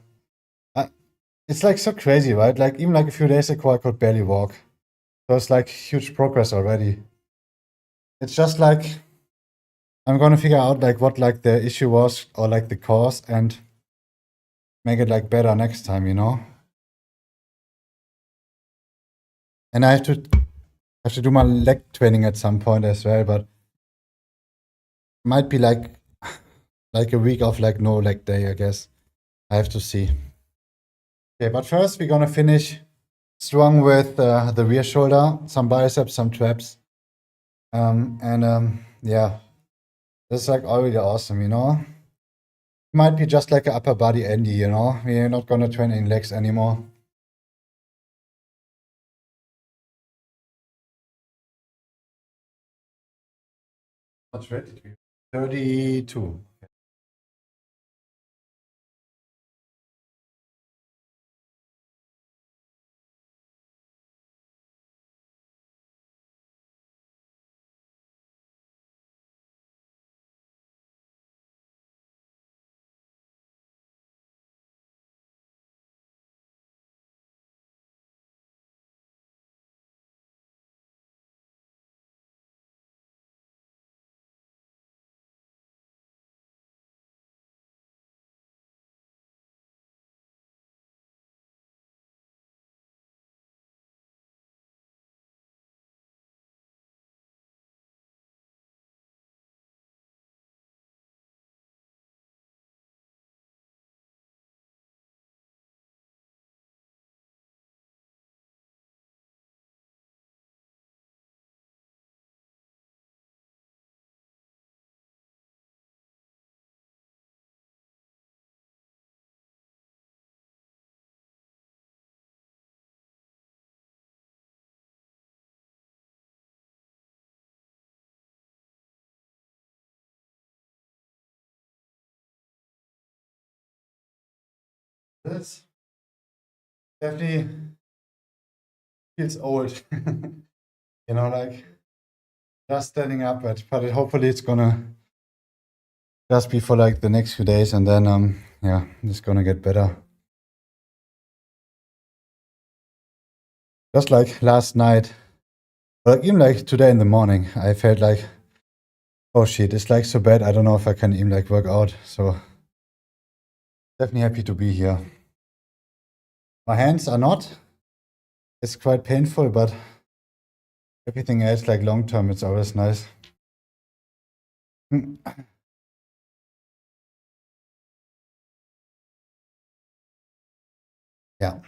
It's like so crazy, right? Like even like a few days ago, I could barely walk. So it's like huge progress already. It's just like I'm gonna figure out like what like the issue was or like the cause and make it like better next time, you know? And I have to do my leg training at some point as well, but might be like a week of like no leg day, I guess. I have to see. Okay, but first we're gonna finish strong with the rear shoulder, some biceps, some traps. Yeah, this is like already awesome, you know? Might be just like an upper body Andy, you know? We're not gonna train in legs anymore. What's ready? 32. This definitely feels old. You know, like just standing up, but hopefully it's gonna just be for like the next few days and then yeah, it's gonna get better. Just like last night, or like even like today in the morning, I felt like, oh shit, it's like so bad. I don't know if I can even like work out. So definitely happy to be here. My hands are not. It's quite painful, but everything else, like long term, it's always nice. Yeah.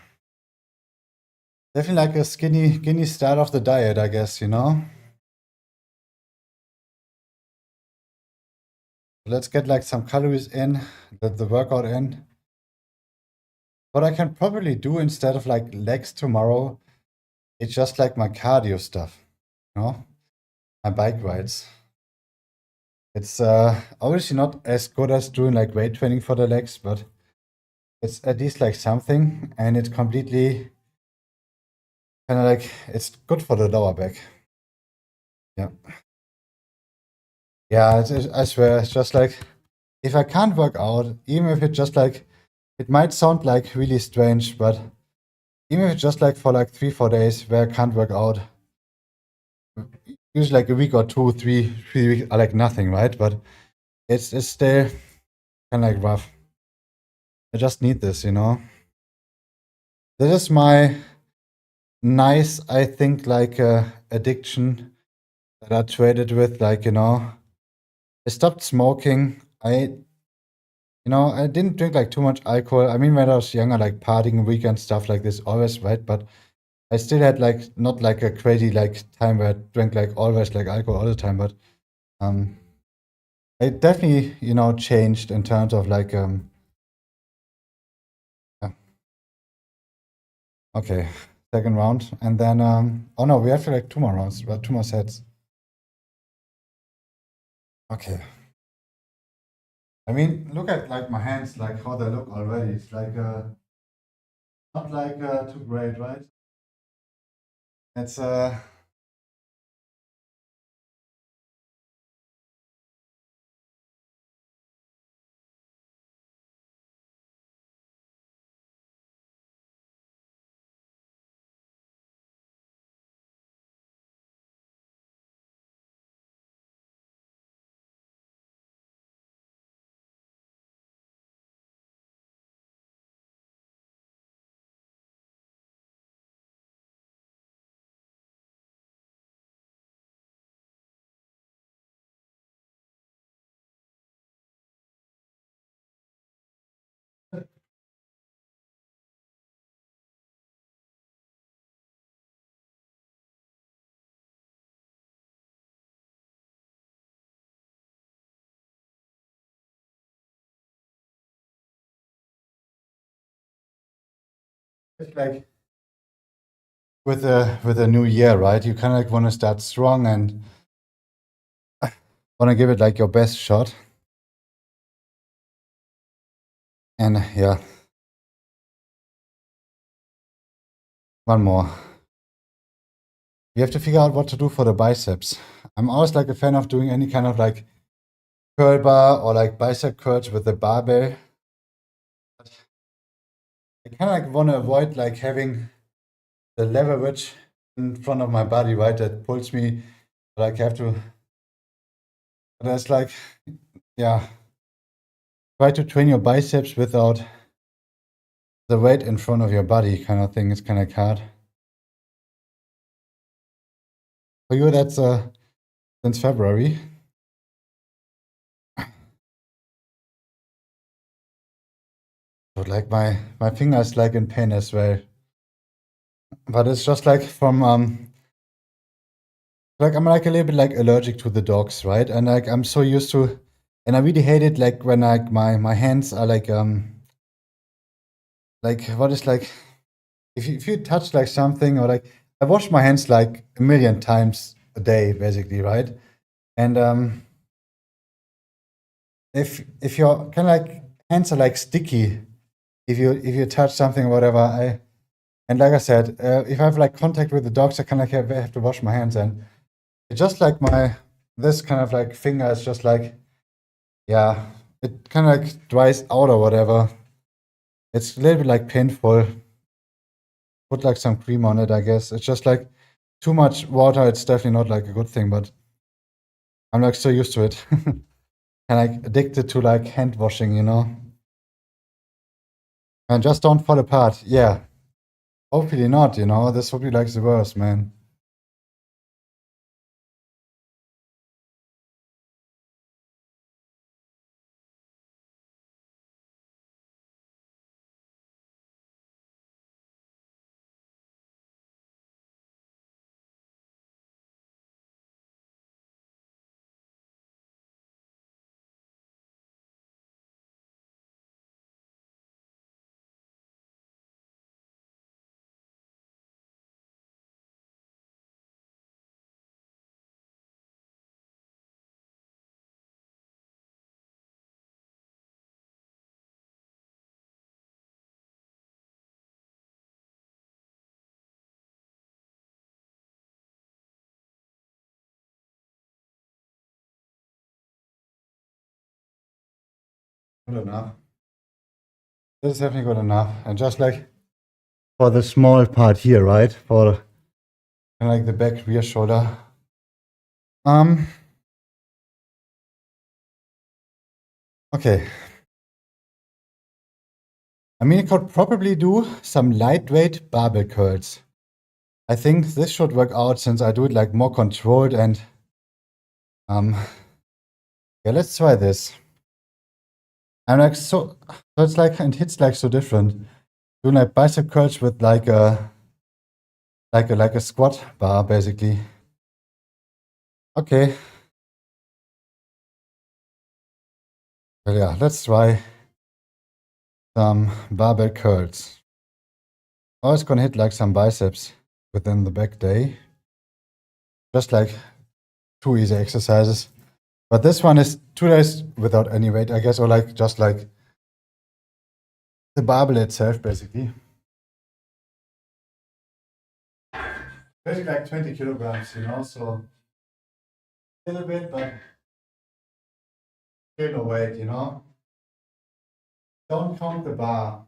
Definitely like a skinny start of the diet, I guess, you know? Let's get like some calories in, get the workout in. What I can probably do instead of like legs tomorrow, it's just like my cardio stuff, you know? My bike rides. It's obviously not as good as doing like weight training for the legs, but it's at least like something, and it's completely kind of like it's good for the lower back. Yeah. Yeah, I swear, it's just like if I can't work out, even if it's just like it might sound like really strange, but even if it's just like for like 3-4 days where I can't work out, usually like a week or two, three weeks are like nothing, right? But it's still kind of like rough. I just need this, you know. This is my nice, I think, like addiction that I traded with, like, you know, I stopped smoking. I didn't drink like too much alcohol. I mean, when I was younger, like partying, weekend stuff like this, always, right? But I still had like not like a crazy like time where I drank like always like alcohol all the time, but um, it definitely changed in terms of like yeah. Okay, second round, and then oh no, we have like two more rounds, but two more sets. Okay. I mean, look at like my hands, like how they look already. It's like not like too great, right? It's it's like with a new year, right? You kind of like want to start strong and want to give it like your best shot. And yeah, one more. You have to figure out what to do for the biceps. I'm always like a fan of doing any kind of like curl bar or like bicep curls with the barbell. I kind of like want to avoid like having the leverage in front of my body, right? That pulls me, like have to. That's like, yeah. Try to train your biceps without the weight in front of your body, kind of thing. It's kind of hard. For you, that's since February. But like my fingers like in pain as well. But it's just like from like I'm like a little bit like allergic to the dogs, right? And like I'm so used to, and I really hate it like when like my hands are like what is like if you touch like something or like I wash my hands like a million times a day basically, right? And if your kind of like hands are like sticky, if you touch something or whatever, I and like I said, if I have like contact with the dogs, I kind of like have to wash my hands and it's just like my this kind of like finger is just like yeah, it kind of like dries out or whatever. It's a little bit like painful. Put like some cream on it, I guess. It's just like too much water. It's definitely not like a good thing, but I'm like so used to it. And like addicted to like hand washing, and just don't fall apart. Yeah, hopefully not. This would be like the worst, man. Good enough. This is definitely good enough. And just like for the small part here, right? For kind of like the back rear shoulder. Um. Okay. I mean, I could probably do some lightweight barbell curls. I think this should work out since I do it like more controlled and um yeah, let's try this. I'm like so it's like and hits like so different. Doing like bicep curls with like like a squat bar basically. Okay. Well, yeah, let's try some barbell curls. I was gonna hit like some biceps within the back day. Just like 2 easy exercises. But this one is 2 days without any weight, I guess, or like just like the barbell itself, basically. Basically like 20 kilograms, so a little bit, but still no weight, Don't count the bar.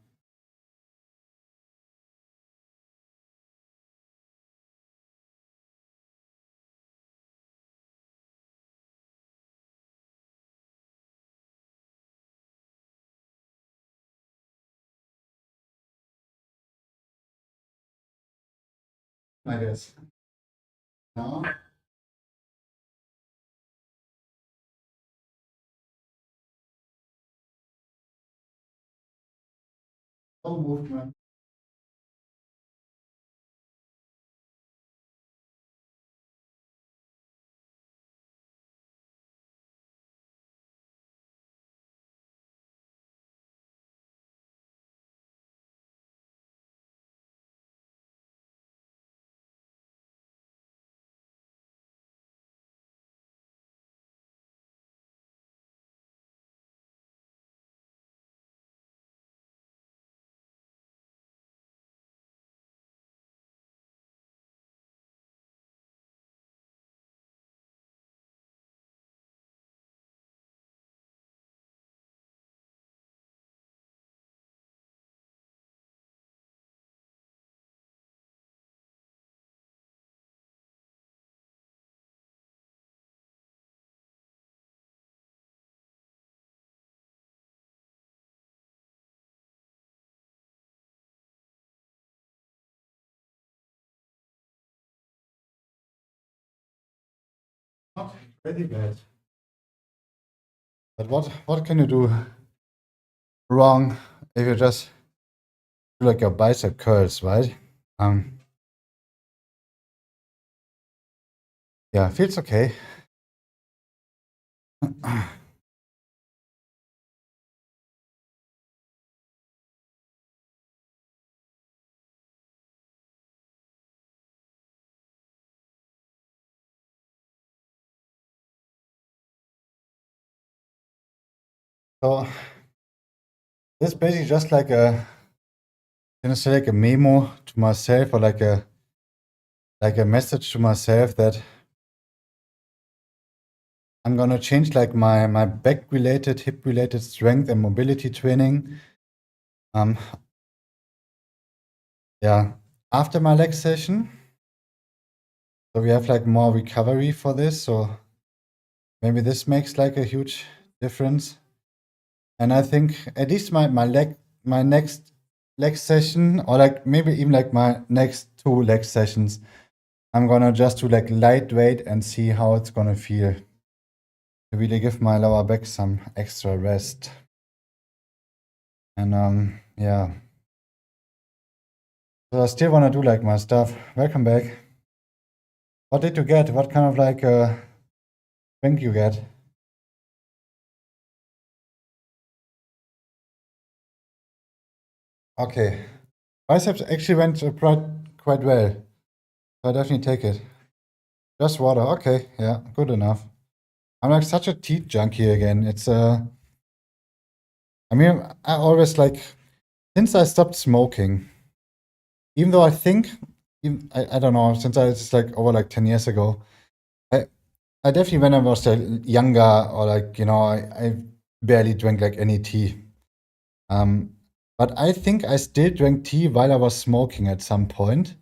I guess. No? No movement. Not really bad. But what can you do wrong if you just do like your bicep curls, right? Yeah, feels okay. So this is basically just like say like a memo to myself, or like a message to myself that I'm gonna change like my back related, hip related strength and mobility training. Yeah, after my leg session. So we have like more recovery for this. So maybe this makes like a huge difference. And I think at least my next leg session, or like maybe even like my next 2 leg sessions, I'm gonna just do like lightweight and see how it's gonna feel. To really give my lower back some extra rest. And yeah. So I still wanna do like my stuff. Welcome back. What did you get? What kind of like drink you get? Okay. Biceps actually went quite well. So I definitely take it. Just water. Okay, yeah, good enough. I'm like such a tea junkie again. I mean, I always like, since I stopped smoking, even though I think, I don't know, since I it's like over like 10 years ago, I, I definitely, when I was younger, or like, I barely drank like any tea. Um, but I think I still drank tea while I was smoking at some point.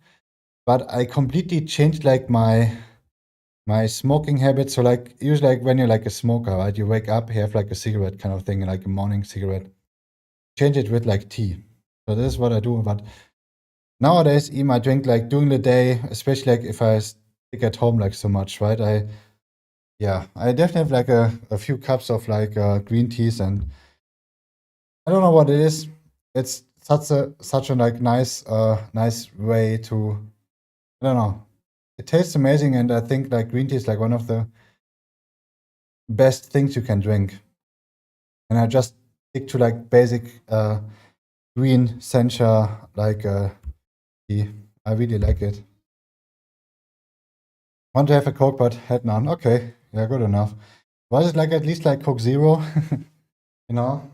But I completely changed like my smoking habits. So like usually like when you're like a smoker, right? You wake up, you have like a cigarette kind of thing, like a morning cigarette. Change it with like tea. So this is what I do. But nowadays, even I drink like during the day, especially like if I stick at home like so much, right? I definitely have like a few cups of like green teas, and I don't know what it is. It's such a like nice way to I don't know. It tastes amazing, and I think like green tea is like one of the best things you can drink. And I just stick to like basic green sencha like tea. I really like it. Want to have a Coke, but had none. Okay, yeah, good enough. Was it like at least like Coke Zero? You know,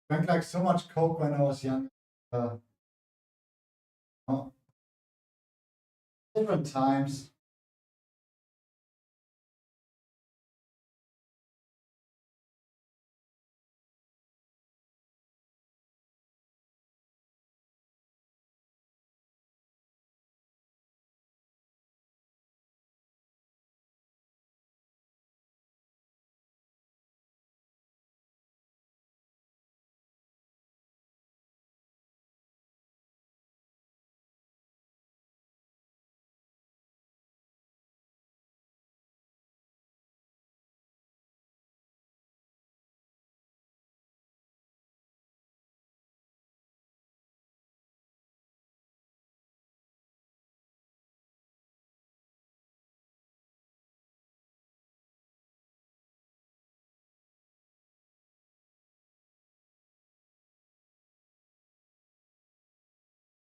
drank like so much Coke when I was young. Uh, oh, different times.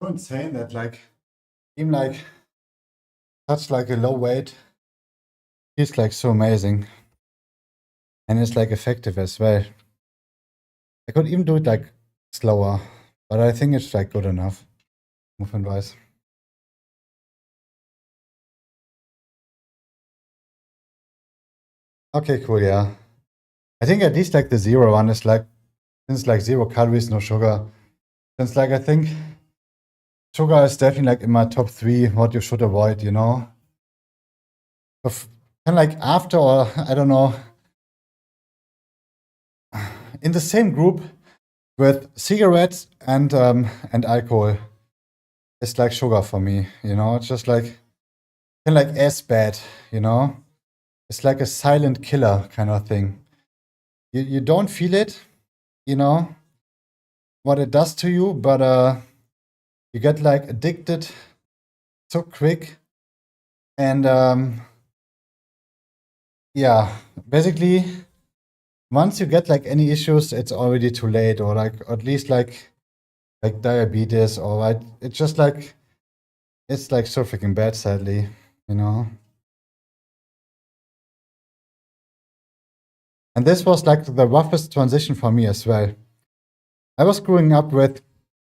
So insane that like even like such like a low weight feels like so amazing, and it's like effective as well. I could even do it like slower, but I think it's like good enough movement wise. Okay, cool, yeah. I think at least like the zero one is like since like 0 calories, no sugar. Since like I think sugar is definitely like in my top three what you should avoid, you know. Kind of like after or I don't know, in the same group with cigarettes and alcohol. It's like sugar for me, you know. It's just like kind of like as bad, you know. It's like a silent killer kind of thing. You don't feel it, you know, what it does to you, but you get like addicted so quick, and yeah, basically once you get like any issues, it's already too late, or like at least like diabetes, or like it's just like it's like so freaking bad, sadly, you know. And this was like the roughest transition for me as well. I was growing up with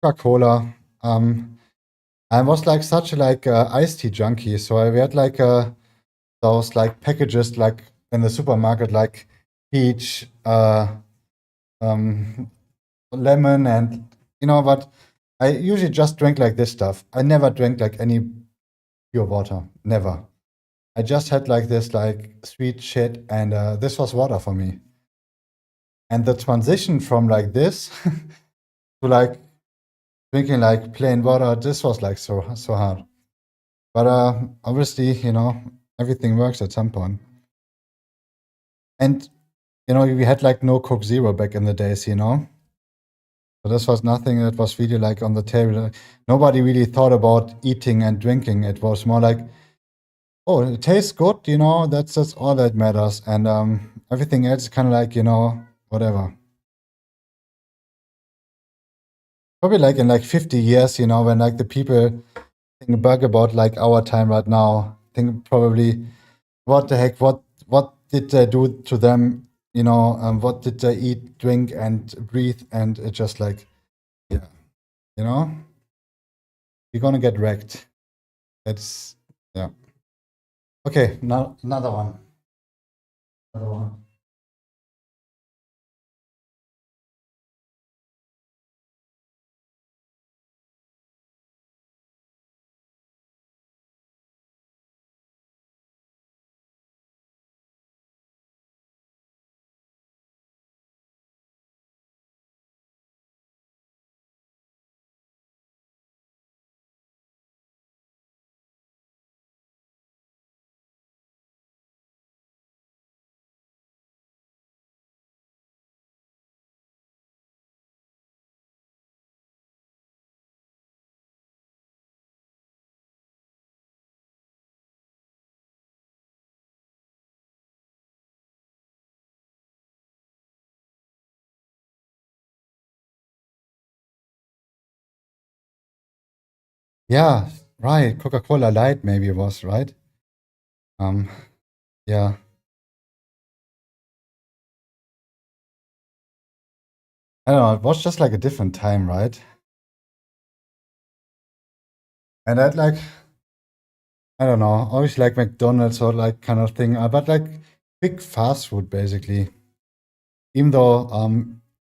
Coca-Cola. I was like such a like iced tea junkie, so I had like those like packages like in the supermarket, like peach, um, lemon, and you know. But I usually just drank like this stuff. I never drank like any pure water, never. I just had like this like sweet shit, and this was water for me. And the transition from like this to like drinking like plain water, this was like so hard. But obviously, you know, everything works at some point. And you know, we had like no Coke Zero back in the days, you know. So this was nothing that was really like on the table. Nobody really thought about eating and drinking. It was more like, oh, it tastes good, you know. That's all that matters, and everything else is kind of like, you know, whatever. Probably like in like 50 years, you know, when like the people think back about like our time right now, think probably what the heck, what did they do to them, you know, what did they eat, drink, and breathe, and it just like, yeah, you know, you're gonna get wrecked. It's yeah. Okay, now another one. Another one. Yeah, right. Coca-Cola Light maybe it was, right? Um, yeah. I don't know. It was just like a different time, right? And I'd like, I don't know, always like McDonald's or like kind of thing, but like big fast food basically. Even though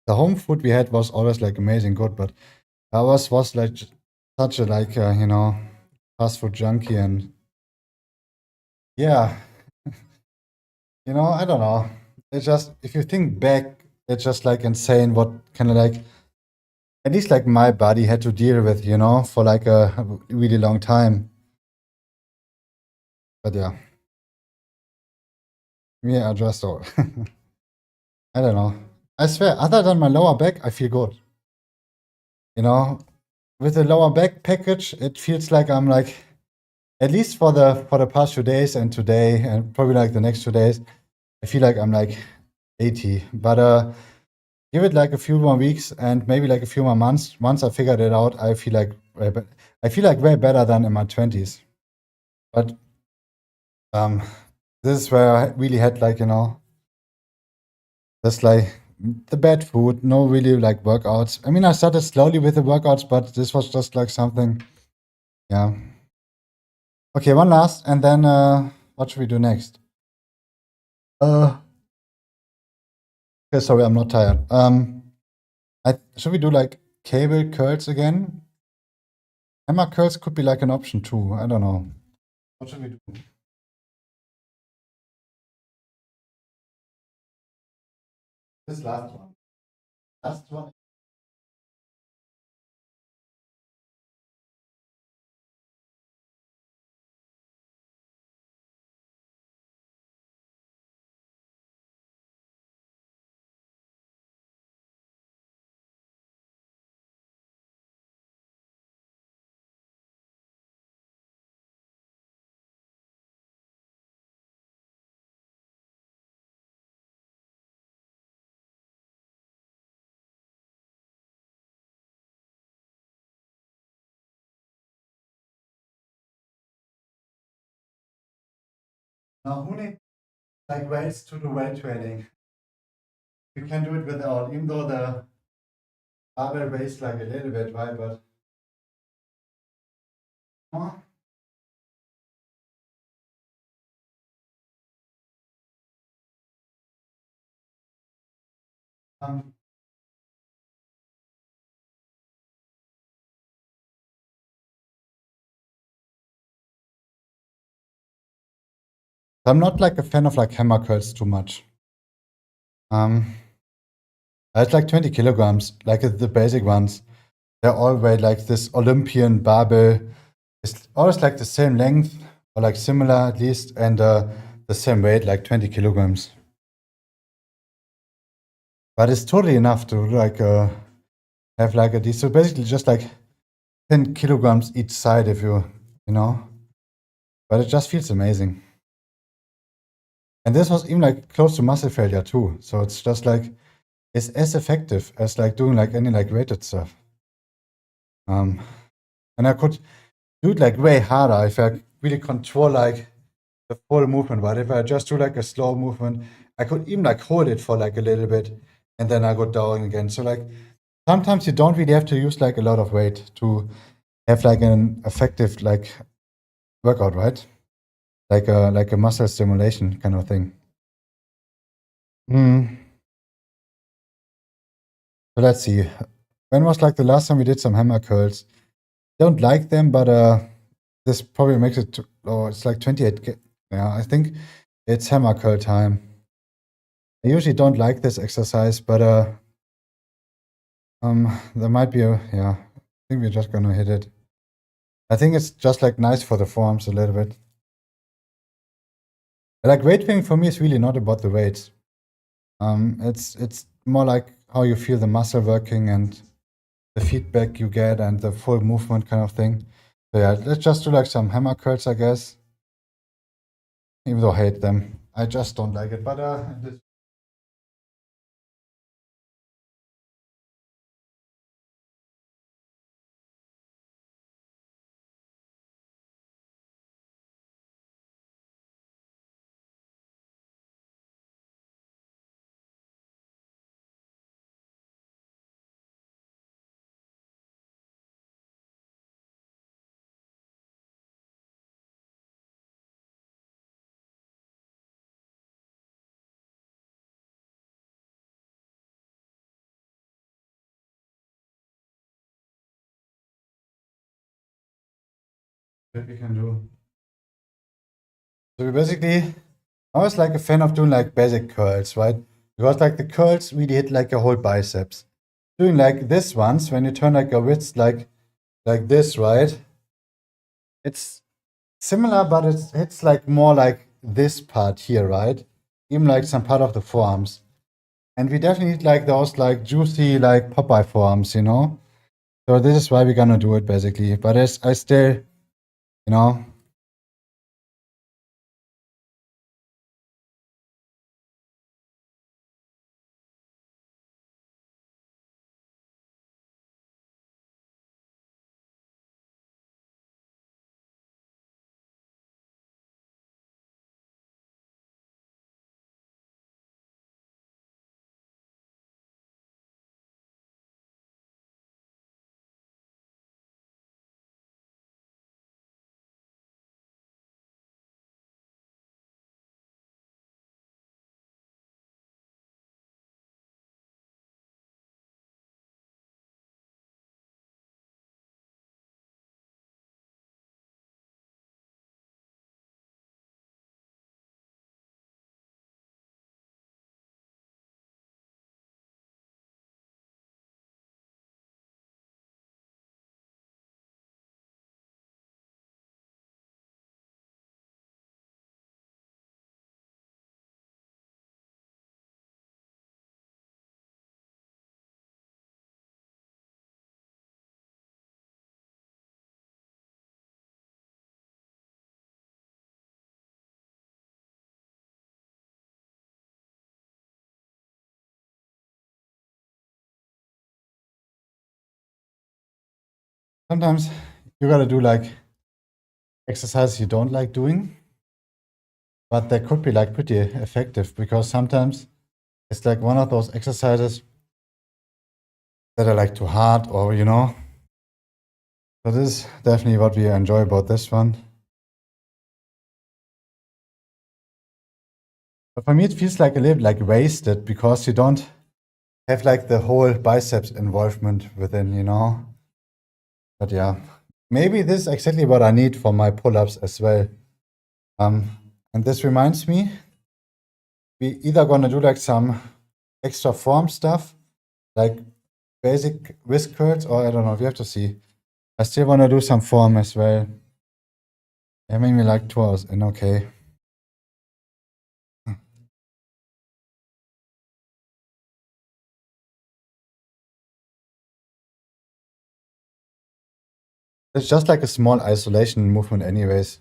the home food we had was always like amazing good, but I was like such a like fast food junkie, and yeah, I don't know. It's just if you think back, it's just like insane what kind of like at least like my body had to deal with, for like a really long time. But yeah, me adjust all. I don't know. I swear, other than my lower back, I feel good. You know, with the lower back package, it feels like I'm like at least for the past few days and today and probably like the next 2 days, I feel like I'm like 80. But give it like a few more weeks and maybe like a few more months. Once I figured it out, I feel like I feel like way better than in my 20s. But um, this is where I really had like just like the bad food, no really like workouts. I mean, I started slowly with the workouts, but this was just like something. Yeah. Okay, one last, and then what should we do next? Uh, okay, sorry, I'm not tired. Should we do like cable curls again? Hammer curls could be like an option too. I don't know. What should we do? This last one. Last one. Now, who needs like weights to do weight training? You can do it without, even though the barbell weighs like a little bit, right? But huh? Um, I'm not like a fan of like hammer curls too much. Um, it's like 20 kilograms, like the basic ones. They're all weighed like this Olympian barbell. It's always like the same length or like similar at least, and the same weight, like 20 kilograms. But it's totally enough to like have like a so basically just like 10 kilograms each side if you know. But it just feels amazing. And this was even like close to muscle failure too. So it's just like it's as effective as like doing like any like weighted stuff. Um, and I could do it like way harder if I really control like the full movement. But if I just do like a slow movement, I could even like hold it for like a little bit and then I go down again. So like sometimes you don't really have to use like a lot of weight to have like an effective like workout, right? Like a muscle stimulation kind of thing. Hmm. So let's see. When was like the last time we did some hammer curls? Don't like them, but this probably makes it. Oh, it's like 28. Yeah, I think it's hammer curl time. I usually don't like this exercise, but there might be a yeah. I think we're just gonna hit it. I think it's just like nice for the forms a little bit. Like weightlifting for me is really not about the weights. It's more like how you feel the muscle working and the feedback you get and the full movement kind of thing. So yeah, let's just do like some hammer curls, I guess. Even though I hate them, I just don't like it. But that we can do. So we basically, I was like a fan of doing like basic curls, right? Because like the curls really hit like a whole biceps. Doing like this ones, when you turn like a wrist like this, right? It's similar, but it's like more like this part here, right? Even like some part of the forearms. And we definitely need like those like juicy like Popeye forearms, you know? So this is why we're gonna do it basically. But I still, you know, sometimes you gotta do like exercises you don't like doing, but they could be like pretty effective because sometimes it's like one of those exercises that are like too hard or, you know. So this is definitely what we enjoy about this one. But for me, it feels like a little like wasted because you don't have like the whole biceps involvement within, you know. But yeah, maybe this is exactly what I need for my pull-ups as well. And this reminds me, we either gonna do like some extra form stuff, like basic wrist curls, or I don't know. We have to see. I still wanna do some form as well. Yeah, maybe like 2 hours in. Okay. It's just like a small isolation movement, anyways.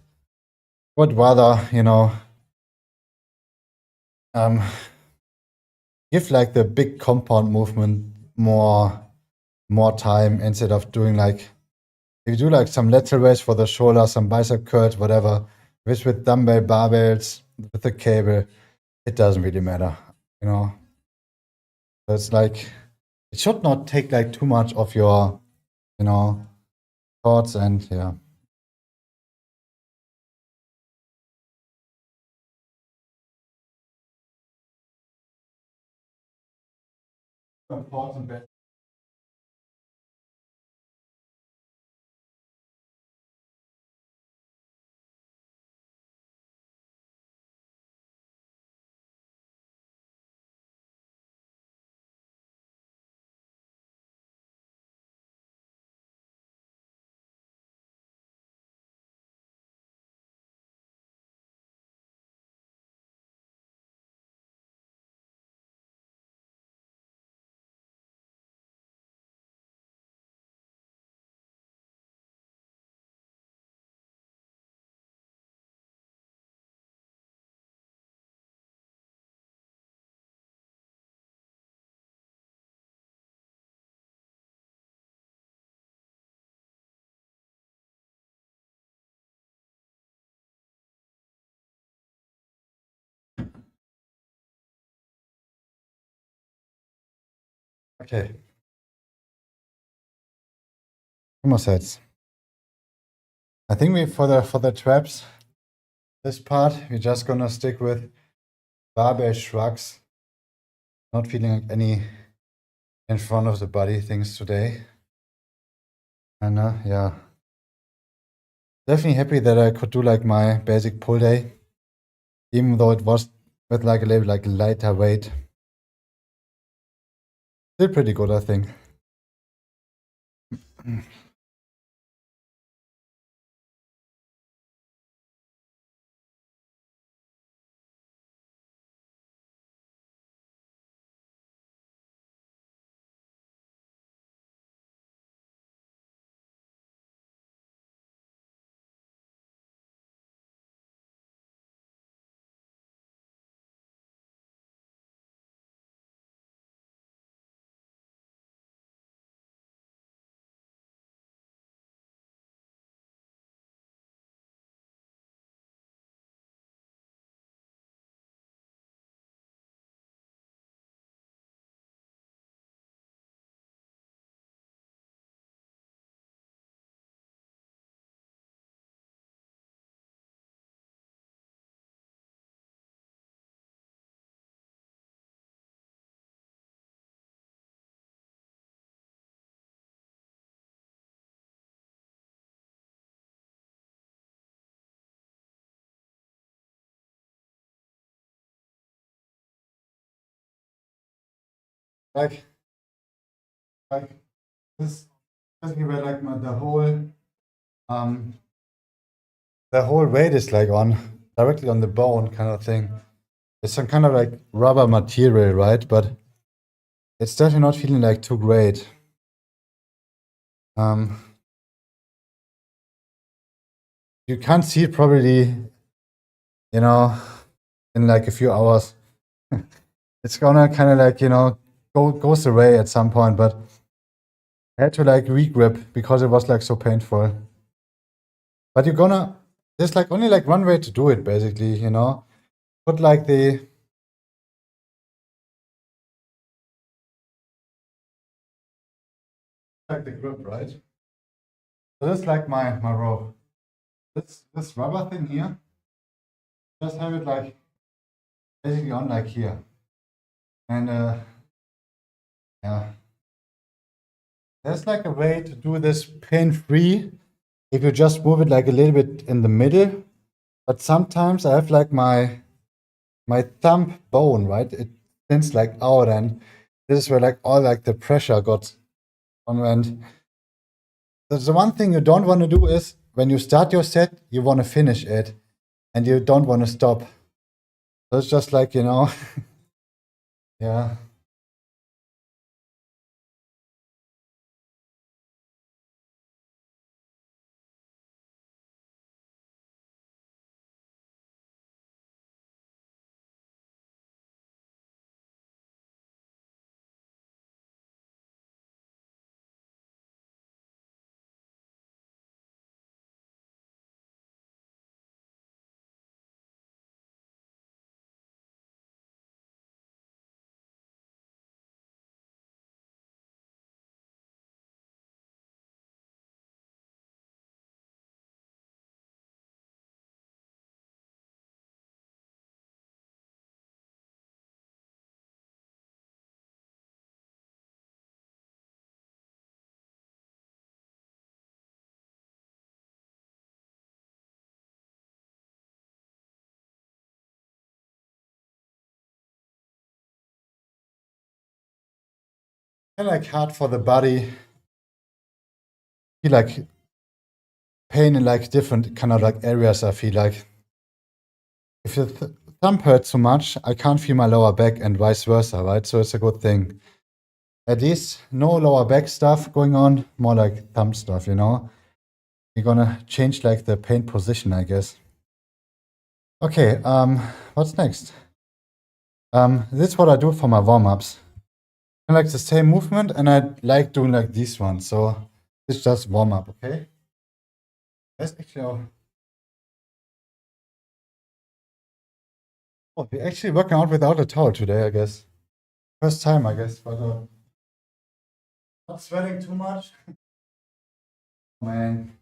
Would rather, you know, um, give like the big compound movement more time instead of doing like if you do like some lateral raise for the shoulder, some bicep curls, whatever, which with dumbbell barbells with the cable, it doesn't really matter, you know. So it's like it should not take like too much of your, you know, thoughts and yeah. Important. Okay, 2 more sets. I think we for the traps, this part we're just gonna stick with barbell shrugs. Not feeling like any in front of the body things today. And yeah, Definitely happy that I could do like my basic pull day, even though it was with like a little like lighter weight. Still pretty good, I think. Like, like this basically where like um the whole weight is like on directly on the bone kind of thing. It's some kind of like rubber material, right? But it's definitely not feeling like too great. Um, you can't see it probably, you know, in like a few hours. It's gonna kind of like, goes away at some point, but I had to like regrip because it was like so painful. But there's like only like one way to do it basically, Put like the grip, right? So this is like my rope. This rubber thing here, just have it like basically on like here. And yeah, there's like a way to do this pain-free if you just move it like a little bit in the middle. But sometimes I have like my thumb bone, right? It thins like out, and this is where like all like the pressure got on. And the one thing you don't want to do is when you start your set, you want to finish it, and you don't want to stop. So it's just like yeah. Kind of like hard for the body. Feel like pain in like different kind of like areas. I feel like if the thumb hurts too much, I can't feel my lower back and vice versa, right? So it's a good thing. At least no lower back stuff going on, more like thumb stuff. You're gonna change like the pain position, I guess. Okay, what's next? This is what I do for my warm-ups. I like the same movement and I like doing like this one. So it's just warm-up, okay? That's actually we're actually working out without a towel today, I guess. First time, I guess, but not sweating too much. Man.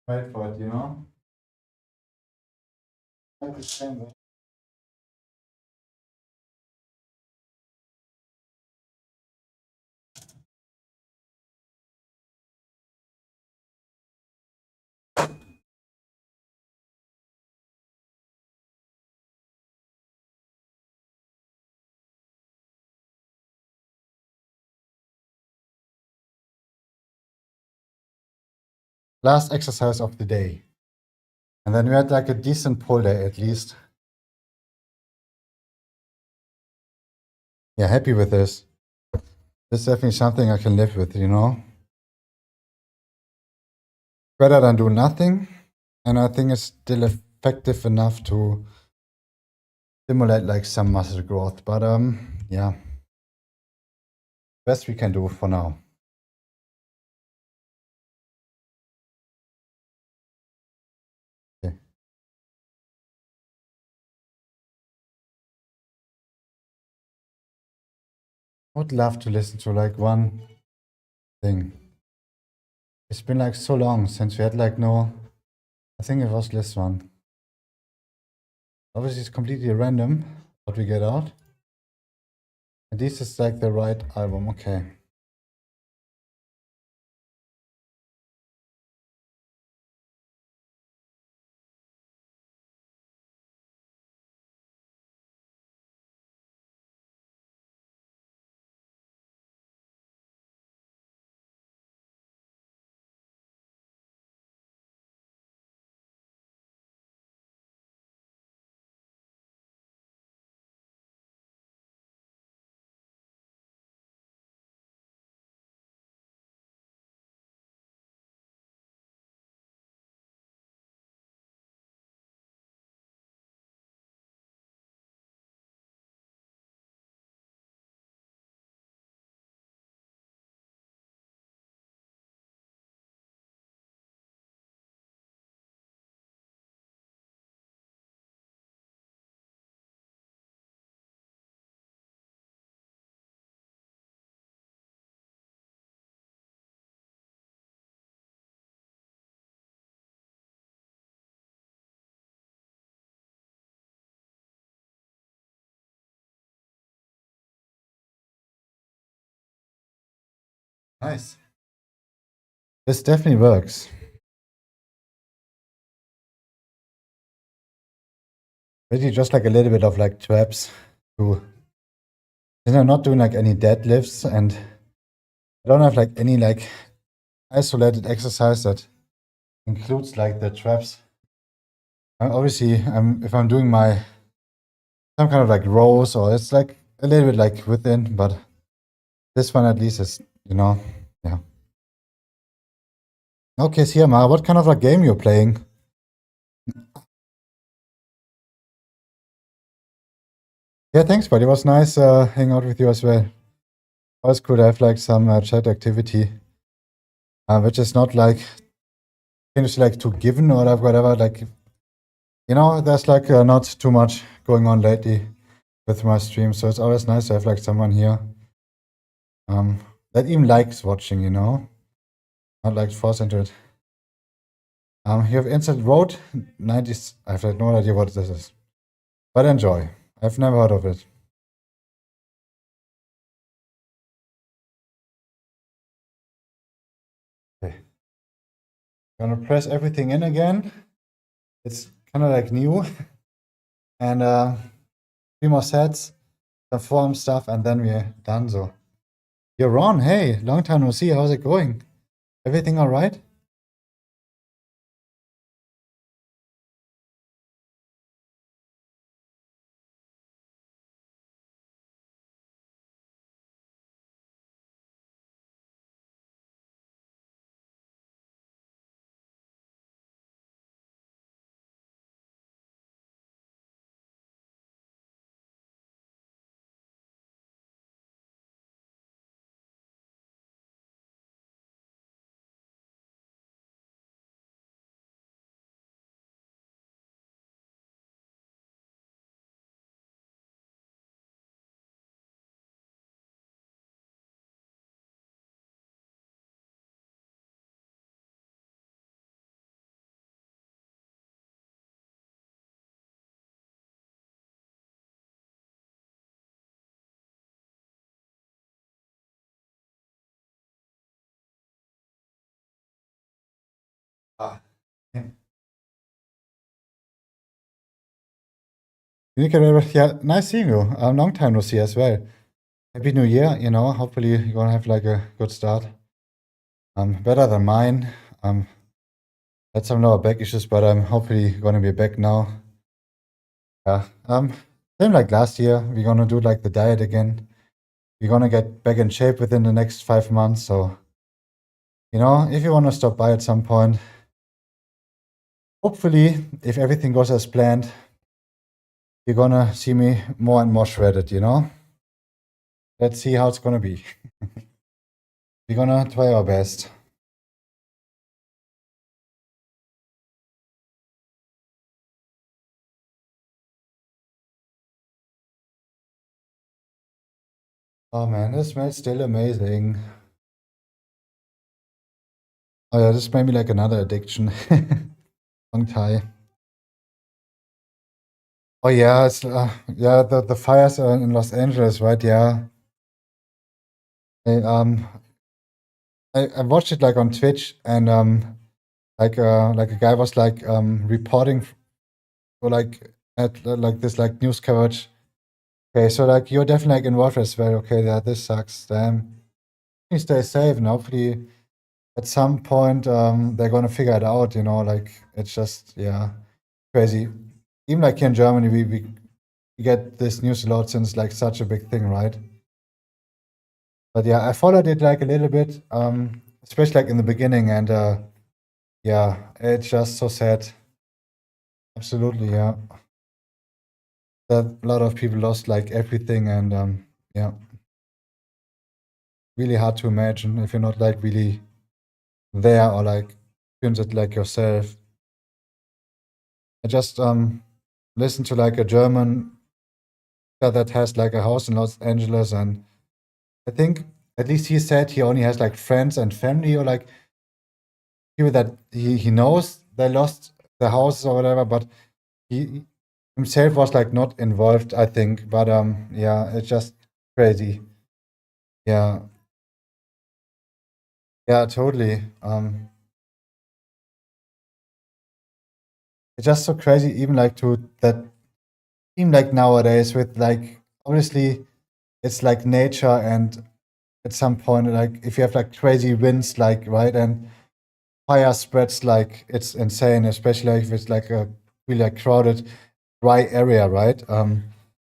wait for it, you know? Like the same way. Last exercise of the day. And then we had like a decent pull day at least. Yeah, happy with this. This is definitely something I can live with, you know? Better than do nothing. And I think it's still effective enough to stimulate like some muscle growth. But yeah. Best we can do for now. Okay. Would love to listen to like one thing. It's been like so long since we had like no, I think it was this one. Obviously it's completely random what we get out. And this is like the right album, okay. Nice. This definitely works. Really just like a little bit of like traps to, since I'm not doing like any deadlifts and I don't have like any like isolated exercise that includes like the traps. Obviously, if I'm doing my some kind of like rows or it's like a little bit like within, but this one at least is, you know, yeah. Okay, Siama, what kind of a game you're playing? Yeah, thanks, buddy. It was nice hanging out with you as well. Always cool to have like some chat activity, which is not like things like too given or like whatever. Like, you know, there's like not too much going on lately with my stream, so it's always nice to have like someone here that even likes watching, you know, not like forced into it. You have Instant Road 90s. I have like no idea what this is, but enjoy. I've never heard of it. Okay, gonna press everything in again. It's kind of like new, and 3 more sets, some form stuff, and then we're done. So you're Ron. Hey, long time no see. How's it going? Everything all right? Yeah, nice seeing you. A long time no see as well. Happy New Year, you know. Hopefully you're gonna have like a good start. Better than mine. Had some lower back issues, but I'm hopefully gonna be back now. Yeah. Same like last year. We're gonna do like the diet again. We're gonna get back in shape within the next 5 months. So, you know, if you wanna stop by at some point, hopefully, if everything goes as planned, you're gonna see me more and more shredded, you know? Let's see how it's gonna be. We're gonna try our best. Oh man, this smells still amazing. Oh yeah, this made me like another addiction. Long Thai. Oh yeah, it's yeah, the fires are in Los Angeles, right? Yeah. I, um I watched it like on Twitch, and like a guy was like reporting for like at like this like news coverage. Okay, so like you're definitely like involved as well. Okay, yeah, this sucks. Damn. You stay safe, and hopefully at some point they're gonna figure it out, you know, like it's just yeah, crazy. Even like here in Germany, we get this news a lot since like such a big thing, right? But yeah, I followed it like a little bit, especially like in the beginning, and yeah, it's just so sad. Absolutely, yeah. That a lot of people lost like everything, and yeah, really hard to imagine if you're not like really there or like experience it like yourself. I just listened to like a German guy that has like a house in Los Angeles, and I think at least he said he only has like friends and family or like people that he knows they lost the house or whatever, but he himself was like not involved, I think. But yeah, it's just crazy. Yeah, yeah, totally. It's just so crazy, even like to that seem like nowadays with like obviously it's like nature, and at some point like if you have like crazy winds like right, and fire spreads like it's insane, especially like if it's like a really like crowded dry area, right?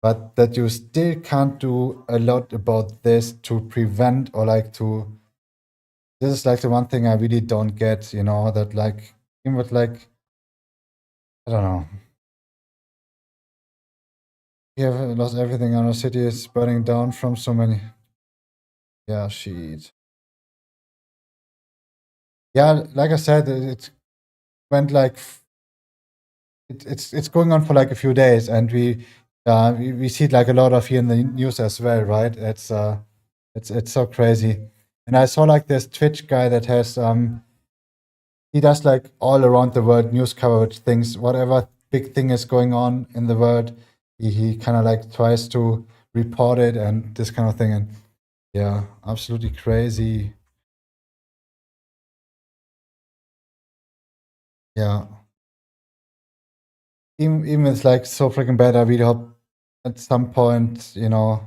But that you still can't do a lot about this to prevent or like to this is like the one thing I really don't get, you know, that like even with like I don't know. We have lost everything, and our city is burning down from so many. Yeah, shit. Yeah, like I said, it went like it's going on for like a few days, and we see it like a lot of here in the news as well, right? It's so crazy. And I saw like this Twitch guy that has he does like all around the world news coverage things, whatever big thing is going on in the world, he kind of like tries to report it and this kind of thing. And yeah, absolutely crazy. Yeah. Even it's like so freaking bad, I really hope at some point, you know,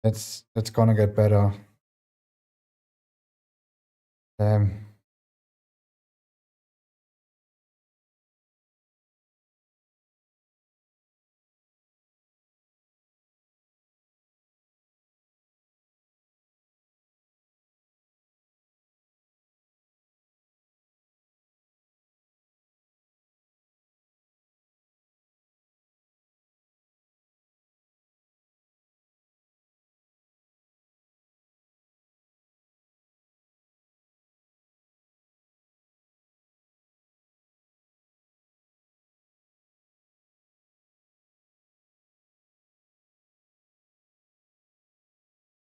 it's gonna get better. Um,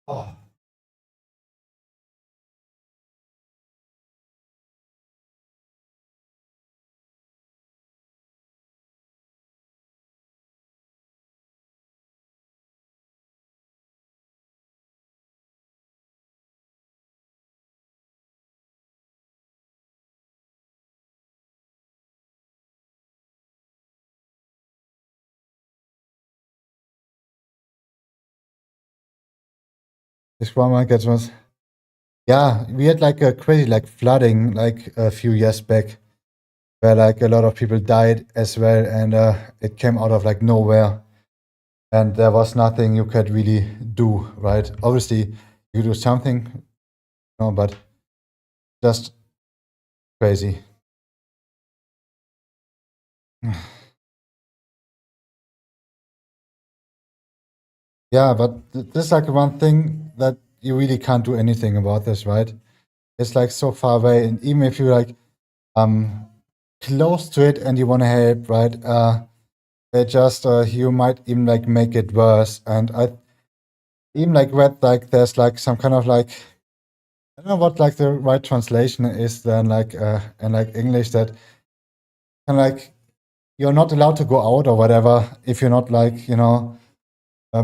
oh, This one market was, yeah, we had like a crazy like flooding like a few years back where like a lot of people died as well, and it came out of like nowhere, and there was nothing you could really do, right? Obviously, you do something, no, but just crazy. Yeah, but this is like one thing that you really can't do anything about this, right? It's like so far away, and even if you're like um close to it and you want to help, right? It just you might even like make it worse. And I even like read like there's like some kind of like I don't know what like the right translation is then like in like English that kind of like you're not allowed to go out or whatever if you're not like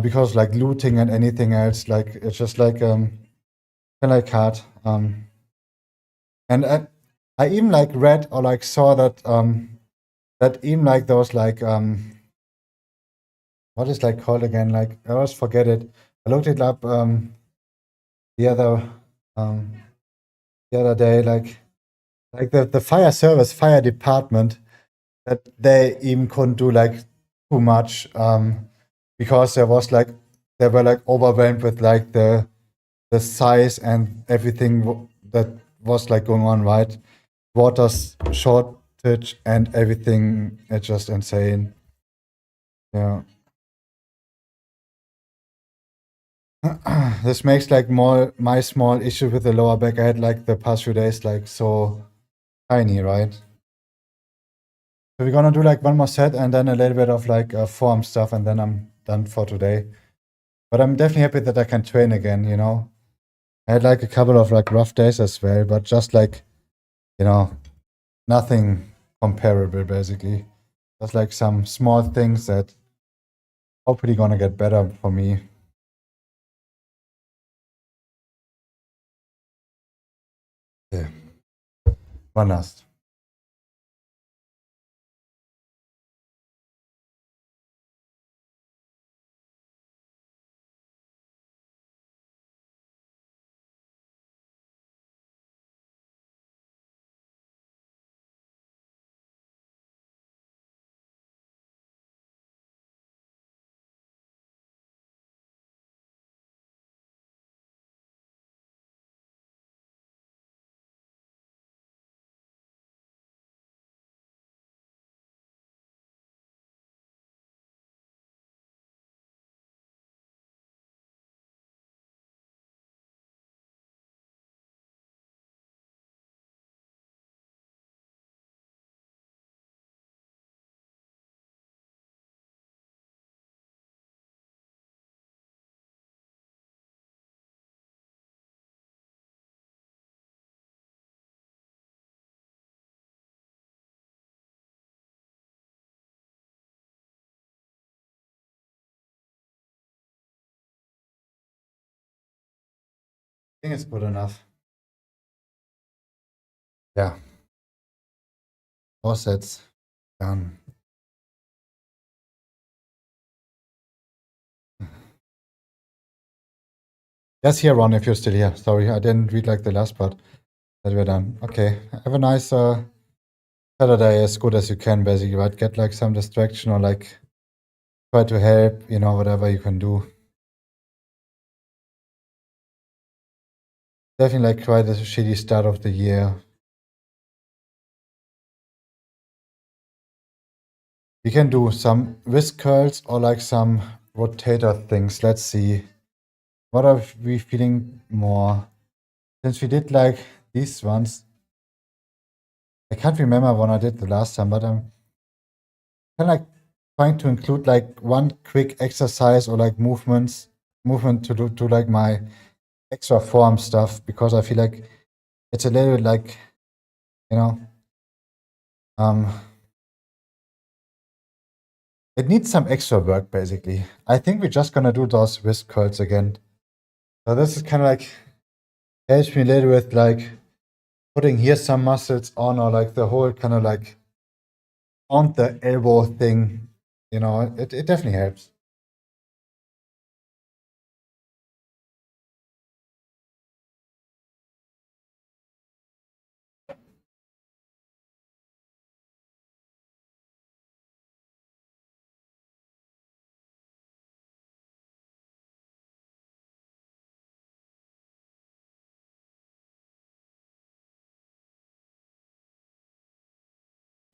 because like looting and anything else like it's just like kind of like hard and I even like read or like saw that that even like those like what is like called again? Like I always forget it. I looked it up the other um the other day. Like the fire service, fire department, that they even couldn't do like too much because there was like they were like overwhelmed with like the size and everything that was like going on, right? Water shortage and everything. It's just insane. Yeah. This makes like more my small issue with the lower back I had like the past few days like so tiny, right? So we're gonna do like one more set and then a little bit of like forearm stuff and then I'm done for today. But I'm definitely happy that I can train again, you know. I had like a couple of like rough days as well, but just like, you know, nothing comparable basically. Just like some small things that hopefully gonna get better for me. Yeah. One last. I think it's good enough. Yeah. Four sets. Done. Yes, here, Ron, if you're still here. Sorry, I didn't read like the last part that we're done. Okay. Have a nice Saturday as good as you can, basically, right? Get like some distraction or like try to help, you know, whatever you can do. Definitely like quite a shitty start of the year. We can do some wrist curls or like some rotator things. Let's see. What are we feeling more? Since we did like these ones, I can't remember when I did the last time, but I'm kind of like trying to include like one quick exercise or like movement to do to like my extra form stuff because I feel like it's a little bit like you know um it needs some extra work basically. I think we're just gonna do those wrist curls again. So this is kind of like helps me a little bit like putting here some muscles on or like the whole kind of like on the elbow thing. You know, it definitely helps.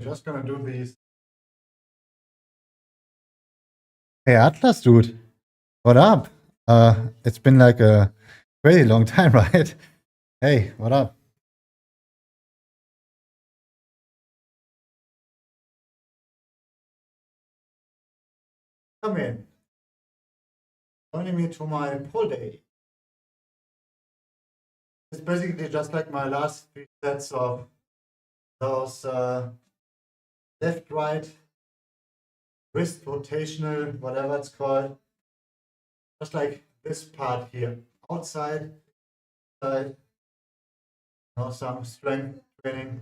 We're just gonna do these. Hey Atlas, dude, what up? It's been like a very long time, right? Hey, what up? Come in. Joining me to my pull day. It's basically just like my last 3 sets of those left, right, wrist rotational, whatever it's called. Just like this part here. Outside, inside, some strength training.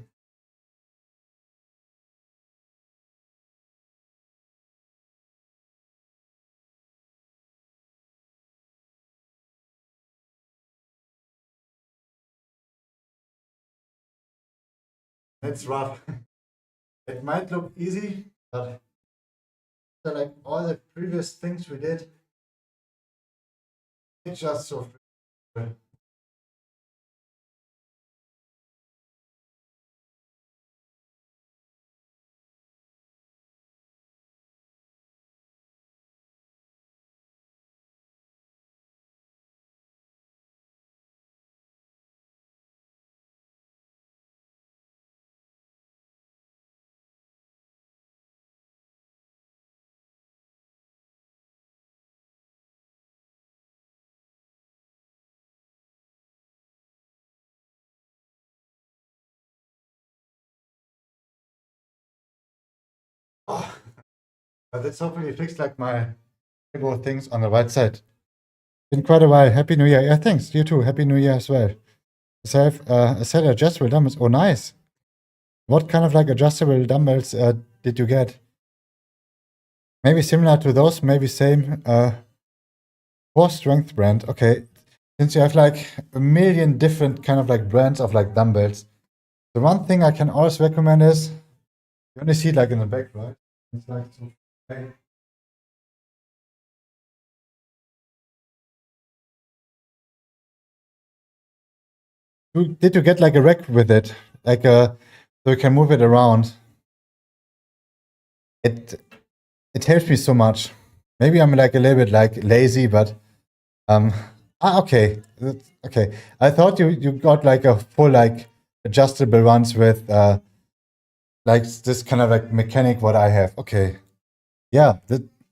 It's rough. It might look easy, but like all the previous things we did, it's just so free. Oh, but that's hopefully fixed like my elbow things on the right side. Been quite a while. Happy New Year. Yeah, thanks. You too. Happy New Year as well. So I have a set of adjustable dumbbells. Oh, nice. What kind of like adjustable dumbbells did you get? Maybe similar to those, maybe same core strength brand. Okay. Since you have like a million different kind of like brands of like dumbbells, the one thing I can always recommend is you only see it like in the back, right? It's like so. Okay. Did you get like a rack with it? Like so you can move it around. It it helps me so much. Maybe I'm like a little bit like lazy, but um okay. Okay. I thought you got like a full like adjustable ones with like this kind of like mechanic what I have. Okay. Yeah,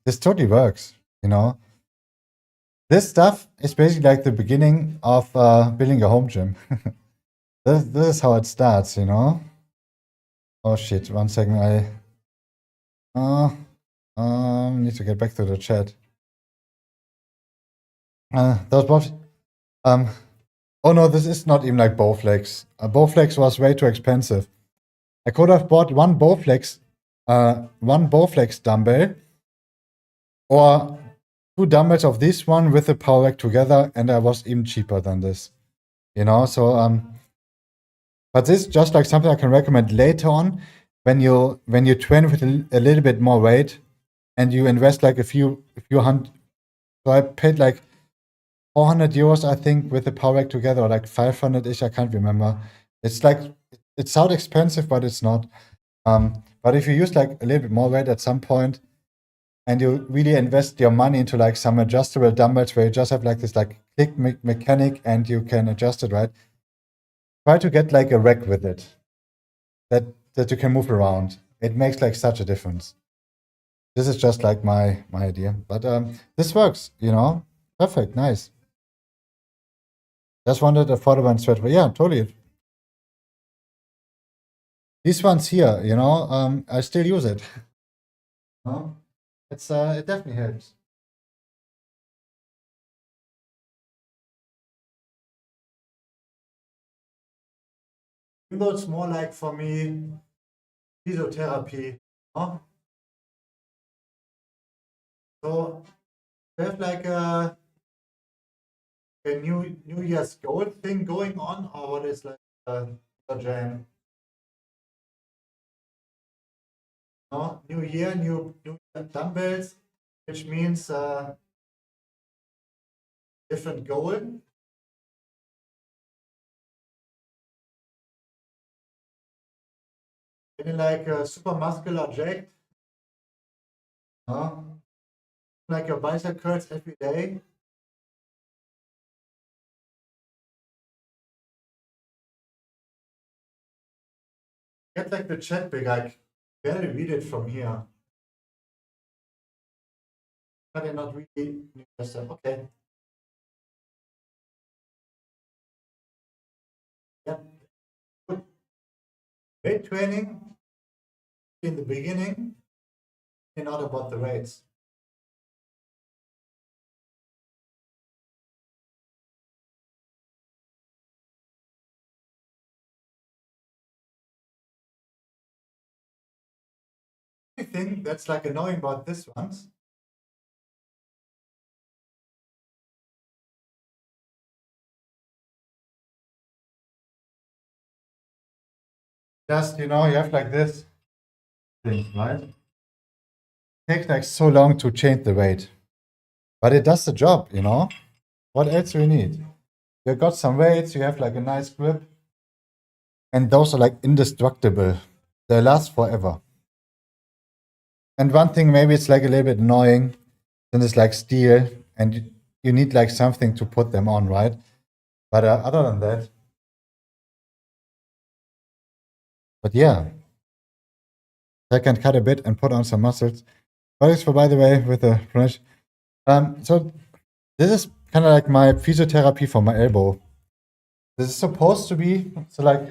this totally works, you know. This stuff is basically like the beginning of building a home gym. This is how it starts, you know. Oh shit, 1 second. I uh need to get back to the chat. That was both. Oh no, this is not even like Bowflex. Bowflex was way too expensive. I could have bought one Bowflex dumbbell, or 2 dumbbells of this one with the power rack together, and I was even cheaper than this. You know, so but this is just like something I can recommend later on when you train with a little bit more weight and you invest like a few hundred. So I paid like 400 euros, I think, with the power rack together, or like 500-ish, I can't remember. It's like, it sounds expensive, but it's not. But if you use like a little bit more weight at some point and you really invest your money into like some adjustable dumbbells where you just have like this like click mechanic and you can adjust it, right? Try to get like a rack with it that you can move around. It makes like such a difference. This is just like my idea, but this works, you know. Perfect, nice. Just wanted a affordable and stretchable. Yeah, totally. These ones here, you know, I still use it. No? It's it definitely helps. Even though it's more like for me physiotherapy. No? So we have like a New Year's goal thing going on, or what is like a jam? No, new year, new dumbbells, which means different goal. Getting like a super muscular jacked, like your bicep curls every day. Get like the chat big, I barely read it from here. But they're not really interested. Okay. Yep. Good. Weight training in the beginning, and not about the weights. The thing that's like annoying about this ones, just you have like this thing, right? It takes like so long to change the weight, but it does the job. What else do you need? You got some weights, you have like a nice grip, and those are like indestructible. They last forever. And one thing, maybe it's like a little bit annoying, then it's like steel, and you need like something to put them on, right? But other than that, but yeah, I can cut a bit and put on some muscles. Thanks for, by the way, with the French. So this is kind of like my physiotherapy for my elbow. This is supposed to be so like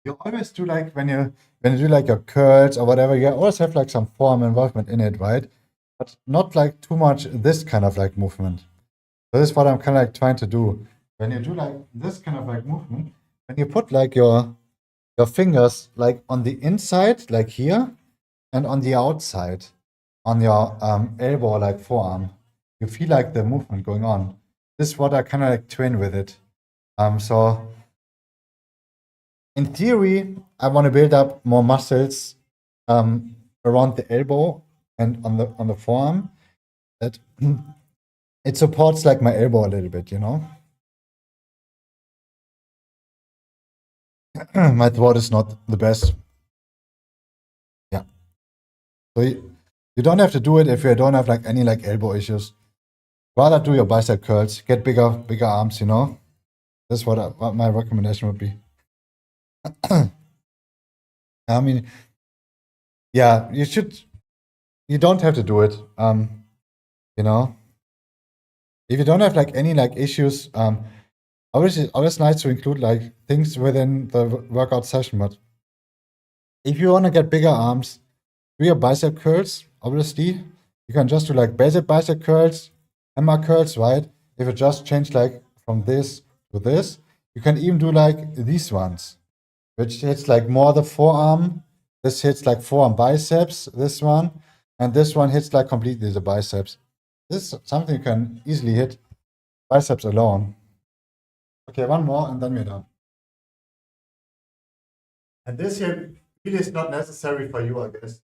you always do like when you do like your curls or whatever, you always have like some form involvement in it, right? But not like too much this kind of like movement. So this is what I'm kind of like trying to do. When you do like this kind of like movement, when you put like your fingers like on the inside, like here, and on the outside, on your elbow, like forearm, you feel like the movement going on. This is what I kind of like train with it. So in theory, I want to build up more muscles around the elbow and on the forearm. That it supports like my elbow a little bit. My throat is not the best. Yeah. So you don't have to do it if you don't have like any like elbow issues. Rather do your bicep curls, get bigger arms. That's what my recommendation would be. I mean, yeah, you don't have to do it. You know, if you don't have like any like issues, obviously always nice to include like things within the workout session, but if you want to get bigger arms, do your bicep curls, obviously. You can just do like basic bicep curls, hammer curls, right? If you just change like from this to this, you can even do like these ones, which hits like more the forearm. This hits like forearm biceps, this one, and this one hits like completely the biceps. This is something you can easily hit biceps alone. Okay, one more and then we're done. And this here really is not necessary for you, I guess.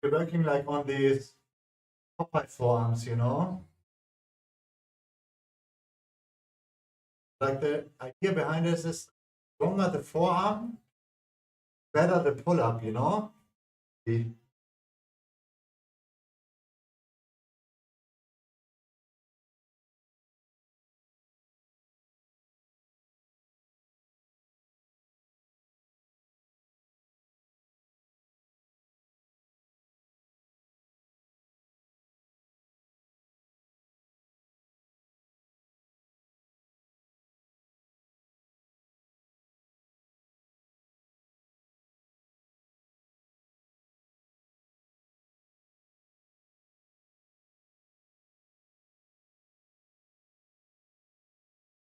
You're working like on these Popeye forearms. Like the idea behind this is stronger the forearm, better the pull up. The-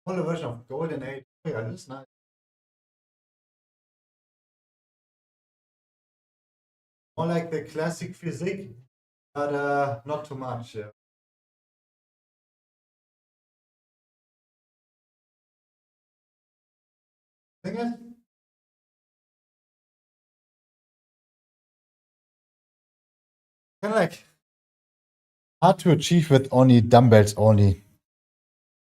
Whole version of Golden Age. Yeah, this is nice. More like the classic physique, but not too much. Yeah. Thing is, kind of like hard to achieve with only dumbbells only.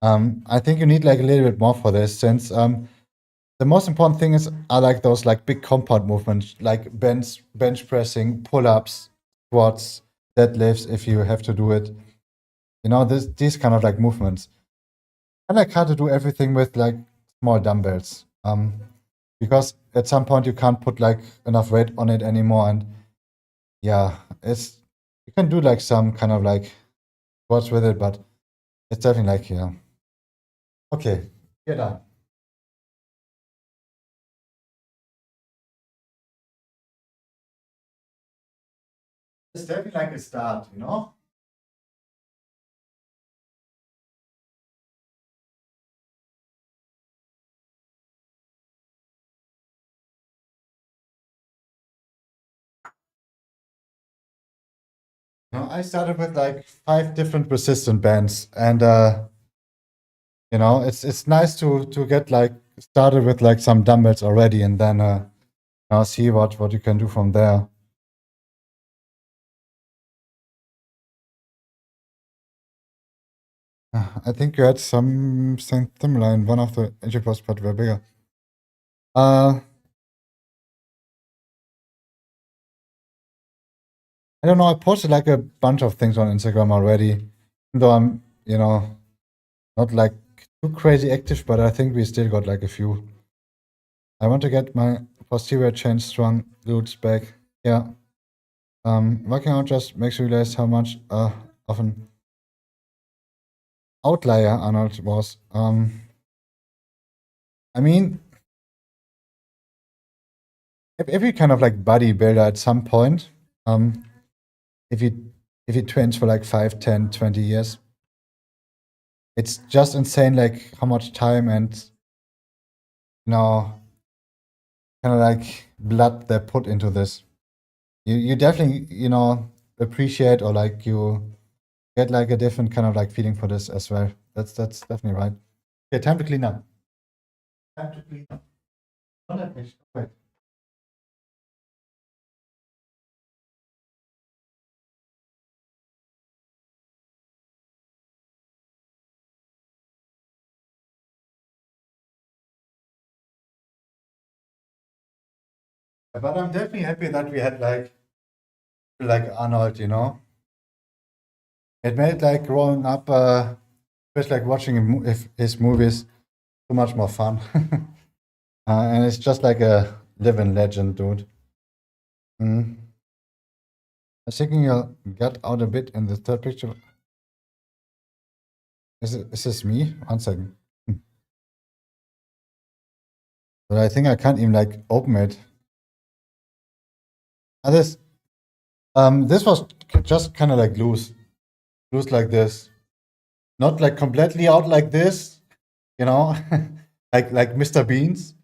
I think you need like a little bit more for this, since the most important thing are like those like big compound movements, like bench pressing, pull-ups, squats, deadlifts if you have to do it. You know, these kind of like movements. I like hard to do everything with like small dumbbells. Because at some point you can't put like enough weight on it anymore, and yeah, you can do like some kind of like squats with it, but it's definitely like, yeah. Okay, you're done. It's definitely like a start, you know? I started with like 5 different resistant bands, and you know, it's nice to get like started with like some dumbbells already, and then see what you can do from there. I think you had something similar in one of the entry posts, but were bigger. I don't know. I posted like a bunch of things on Instagram already, even though I'm, not like too crazy active, but I think we still got like a few. I want to get my posterior chain strong glutes back. Yeah. Working out just makes you realize how much of an outlier Arnold was. I mean, every kind of like bodybuilder at some point, if he trains for like 5, 10, 20 years, it's just insane like how much time and kind of like blood they put into this. You definitely appreciate, or like you get like a different kind of like feeling for this as well. That's definitely right. Okay, time to clean up. Time to clean up. Not that much. Wait. But I'm definitely happy that we had like Arnold, you know. It made like growing up, just like watching his movies, so much more fun. And it's just like a living legend, dude. Mm. I'm thinking you got out a bit in the third picture. Is this me? One second. But I think I can't even like open it. And this was just kind of like loose like this, not like completely out like this, you know, like Mr. Beans.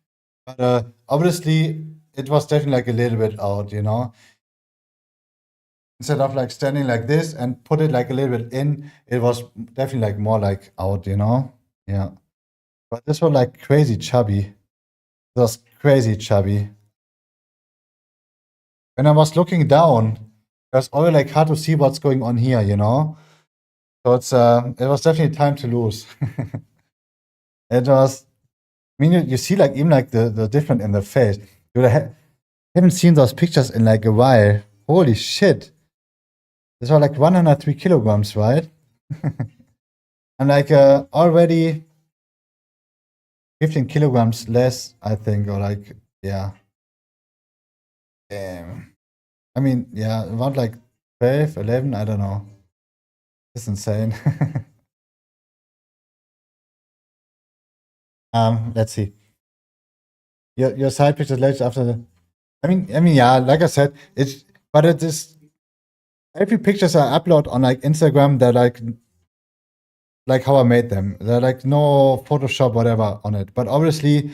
But obviously, it was definitely like a little bit out, you know. Instead of like standing like this and put it like a little bit in, it was definitely like more like out, you know. Yeah. But this was like crazy chubby. It was crazy chubby. When I was looking down, it was always like hard to see what's going on here, you know. So it was definitely time to lose. It was. I mean, you see like even like the difference in the face. Dude, haven't seen those pictures in like a while. Holy shit! This was like 103 kilograms, right? And like already 15 kilograms less, I think, or like, yeah. Damn. I mean, yeah, around like 12, 11, I don't know. It's insane. Let's see. Your side pictures later after the. I mean, yeah, like I said, but it is every pictures I upload on like Instagram, they're like how I made them. They're like no Photoshop, whatever on it. But obviously,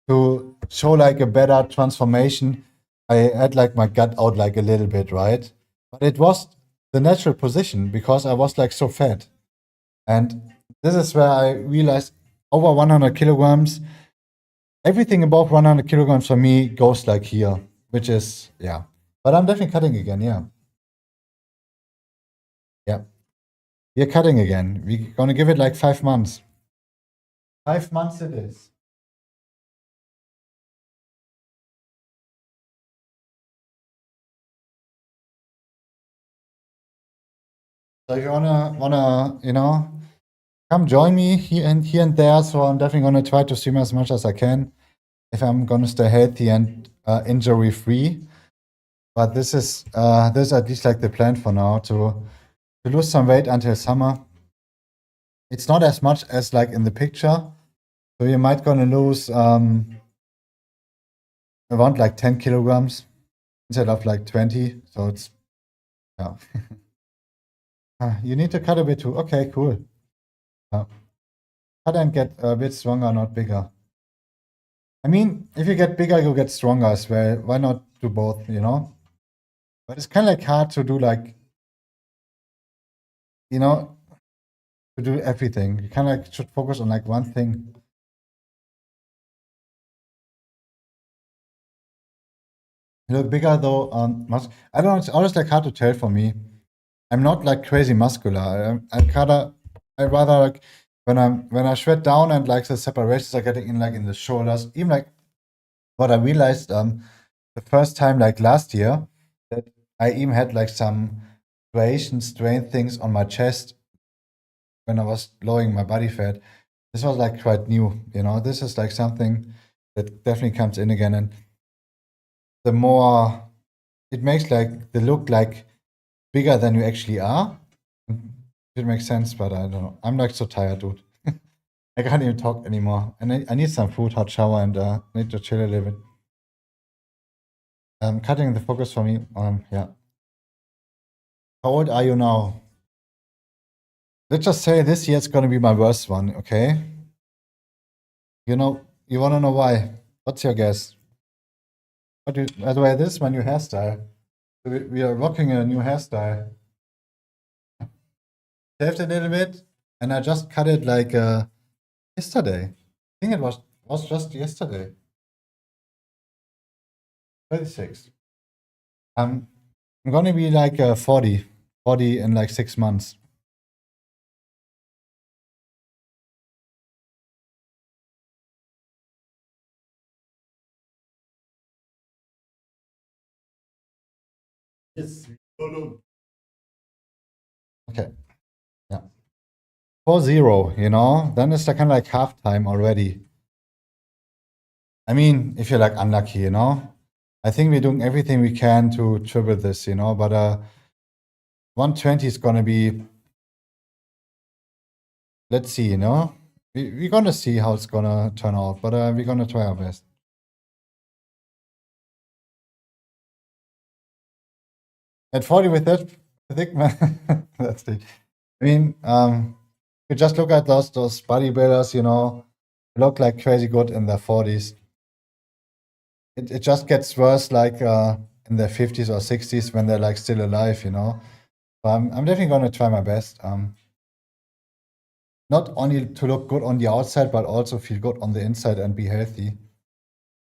to show like a better transformation, I had like my gut out like a little bit, right? But it was the natural position because I was like so fat. And this is where I realized over 100 kilograms, everything above 100 kilograms for me goes like here, which is, yeah. But I'm definitely cutting again, yeah. Yeah. we're cutting again. We're gonna give it like 5 months. 5 months it is. So if you wanna, come join me here and there. So I'm definitely gonna try to swim as much as I can if I'm gonna stay healthy and injury free. But this is at least like the plan for now to lose some weight until summer. It's not as much as like in the picture. So you might gonna lose around like 10 kilograms instead of like 20. So it's yeah. You need to cut a bit too. Okay, cool. Cut and get a bit stronger, not bigger. I mean, if you get bigger, you get stronger as well. Why not do both, But it's kind of like hard to do like, to do everything. You kind of like should focus on like one thing. You look bigger though. I don't know. It's always like hard to tell for me. I'm not like crazy muscular. I rather like when I shred down and like the separations are getting in like in the shoulders. Even like what I realized the first time like last year that I even had like some strain things on my chest when I was lowering my body fat. This was like quite new, This is like something that definitely comes in again, and the more it makes like the look like bigger than you actually are. It makes sense, but I don't know. I'm like so tired, dude. I can't even talk anymore. And I need some food, hot shower, and need to chill a little bit. Cutting the focus for me. Yeah. How old are you now? Let's just say this year's gonna be my worst one, okay? You wanna know why? What's your guess? By the way, this is my new hairstyle. We are rocking a new hairstyle. Shaved a little bit, and I just cut it like yesterday. I think it was just yesterday. 36. I'm gonna be like 40 in like 6 months. Yes. Okay. Yeah. 4-0, then it's like kind of like halftime already. I mean, if you're like unlucky, I think we're doing everything we can to triple this, but 120 is gonna be, let's see, we're gonna see how it's gonna turn out, but we're gonna try our best. At 40 with that, I think, man, that's the. I mean, you just look at those bodybuilders, look like crazy good in their 40s. It just gets worse like in their 50s or 60s when they're like still alive, But I'm definitely gonna try my best. Not only to look good on the outside, but also feel good on the inside and be healthy.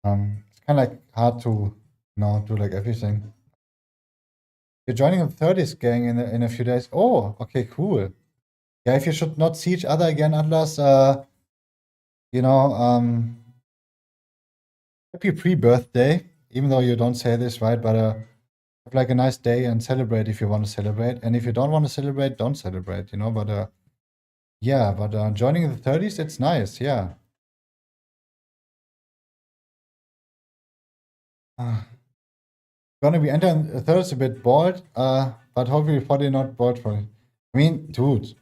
It's kind of like hard to, do like everything. You're joining the 30s gang in a few days. Oh, okay, cool. Yeah, if you should not see each other again, Atlas, you know, happy pre-birthday. Even though you don't say this, right? But have like a nice day and celebrate if you want to celebrate. And if you don't want to celebrate, don't celebrate, But yeah, but joining the 30s, it's nice, yeah. Gonna be entering the 30s a bit bald, but hopefully probably not bald for me. I mean, dude,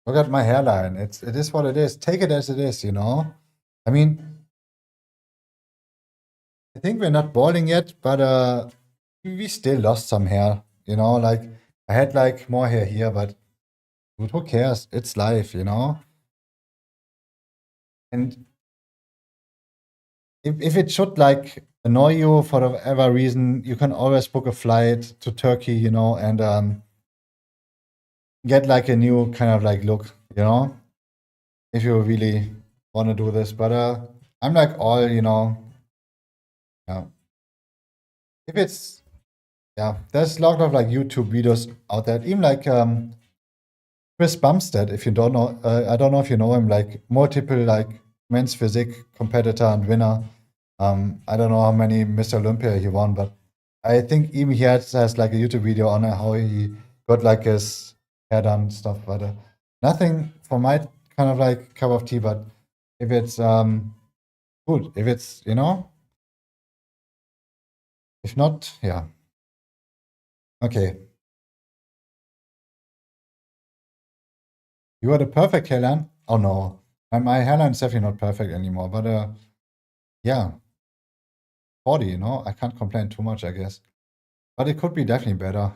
look at my hairline. It is what it is. Take it as it is, I mean, I think we're not balding yet, but we still lost some hair, like I had like more hair here, but dude, who cares? It's life, And if it should like annoy you for whatever reason, you can always book a flight to Turkey, and get like a new kind of like look, if you really want to do this. But I'm like all, yeah. If it's yeah, there's a lot of like YouTube videos out there. Even like Chris Bumstead, if you don't know, I don't know if you know him, like multiple like men's physique competitor and winner. I don't know how many Mr. Olympia he won, but I think even he has like a YouTube video on how he got like his hair done and stuff. But nothing for my kind of like cup of tea. But if it's good, if it's if not, yeah, okay. You are the perfect hairline? Oh no, my hairline is definitely not perfect anymore. But yeah, 40. I can't complain too much, I guess. But it could be definitely better.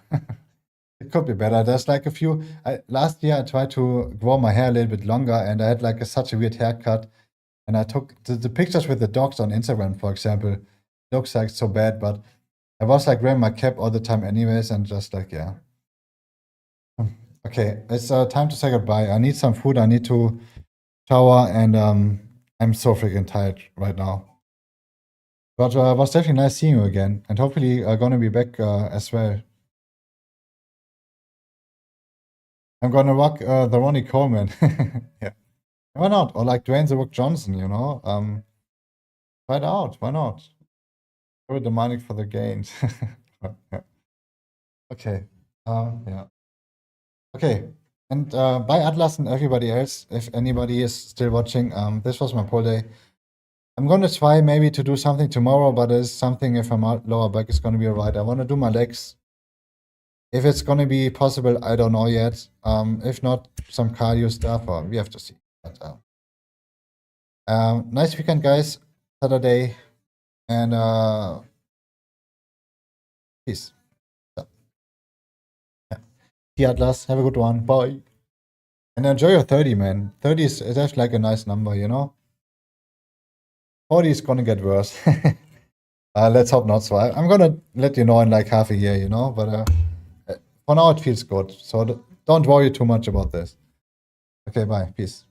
It could be better. There's like a few. Last year I tried to grow my hair a little bit longer, and I had like such a weird haircut. And I took the pictures with the dogs on Instagram, for example. Looks like so bad, but I was like wearing my cap all the time, anyways, and just like yeah. Okay, it's time to say goodbye. I need some food. I need to shower, and I'm so freaking tired right now. But it was definitely nice seeing you again, and hopefully gonna be back as well. I'm gonna rock the Ronnie Coleman. Yeah. Why not? Or like Dwayne The Rock Johnson, Try it out. Why not? Throw the money for the gains. Yeah. Okay. Yeah. Okay. And bye Atlas and everybody else. If anybody is still watching, this was my poll day. I'm gonna try maybe to do something tomorrow, but there's something if I'm out lower back, it's gonna be alright. I wanna do my legs. If it's gonna be possible, I don't know yet. If not, some cardio stuff, or we have to see. But, nice weekend, guys. Saturday, and peace. So, yeah. See you, Atlas. Have a good one. Bye. And enjoy your 30, man. 30 is actually like a nice number, 40 is gonna get worse. Let's hope not. So I'm gonna let you know in like half a year, But for now, it feels good. So don't worry too much about this. Okay, bye. Peace.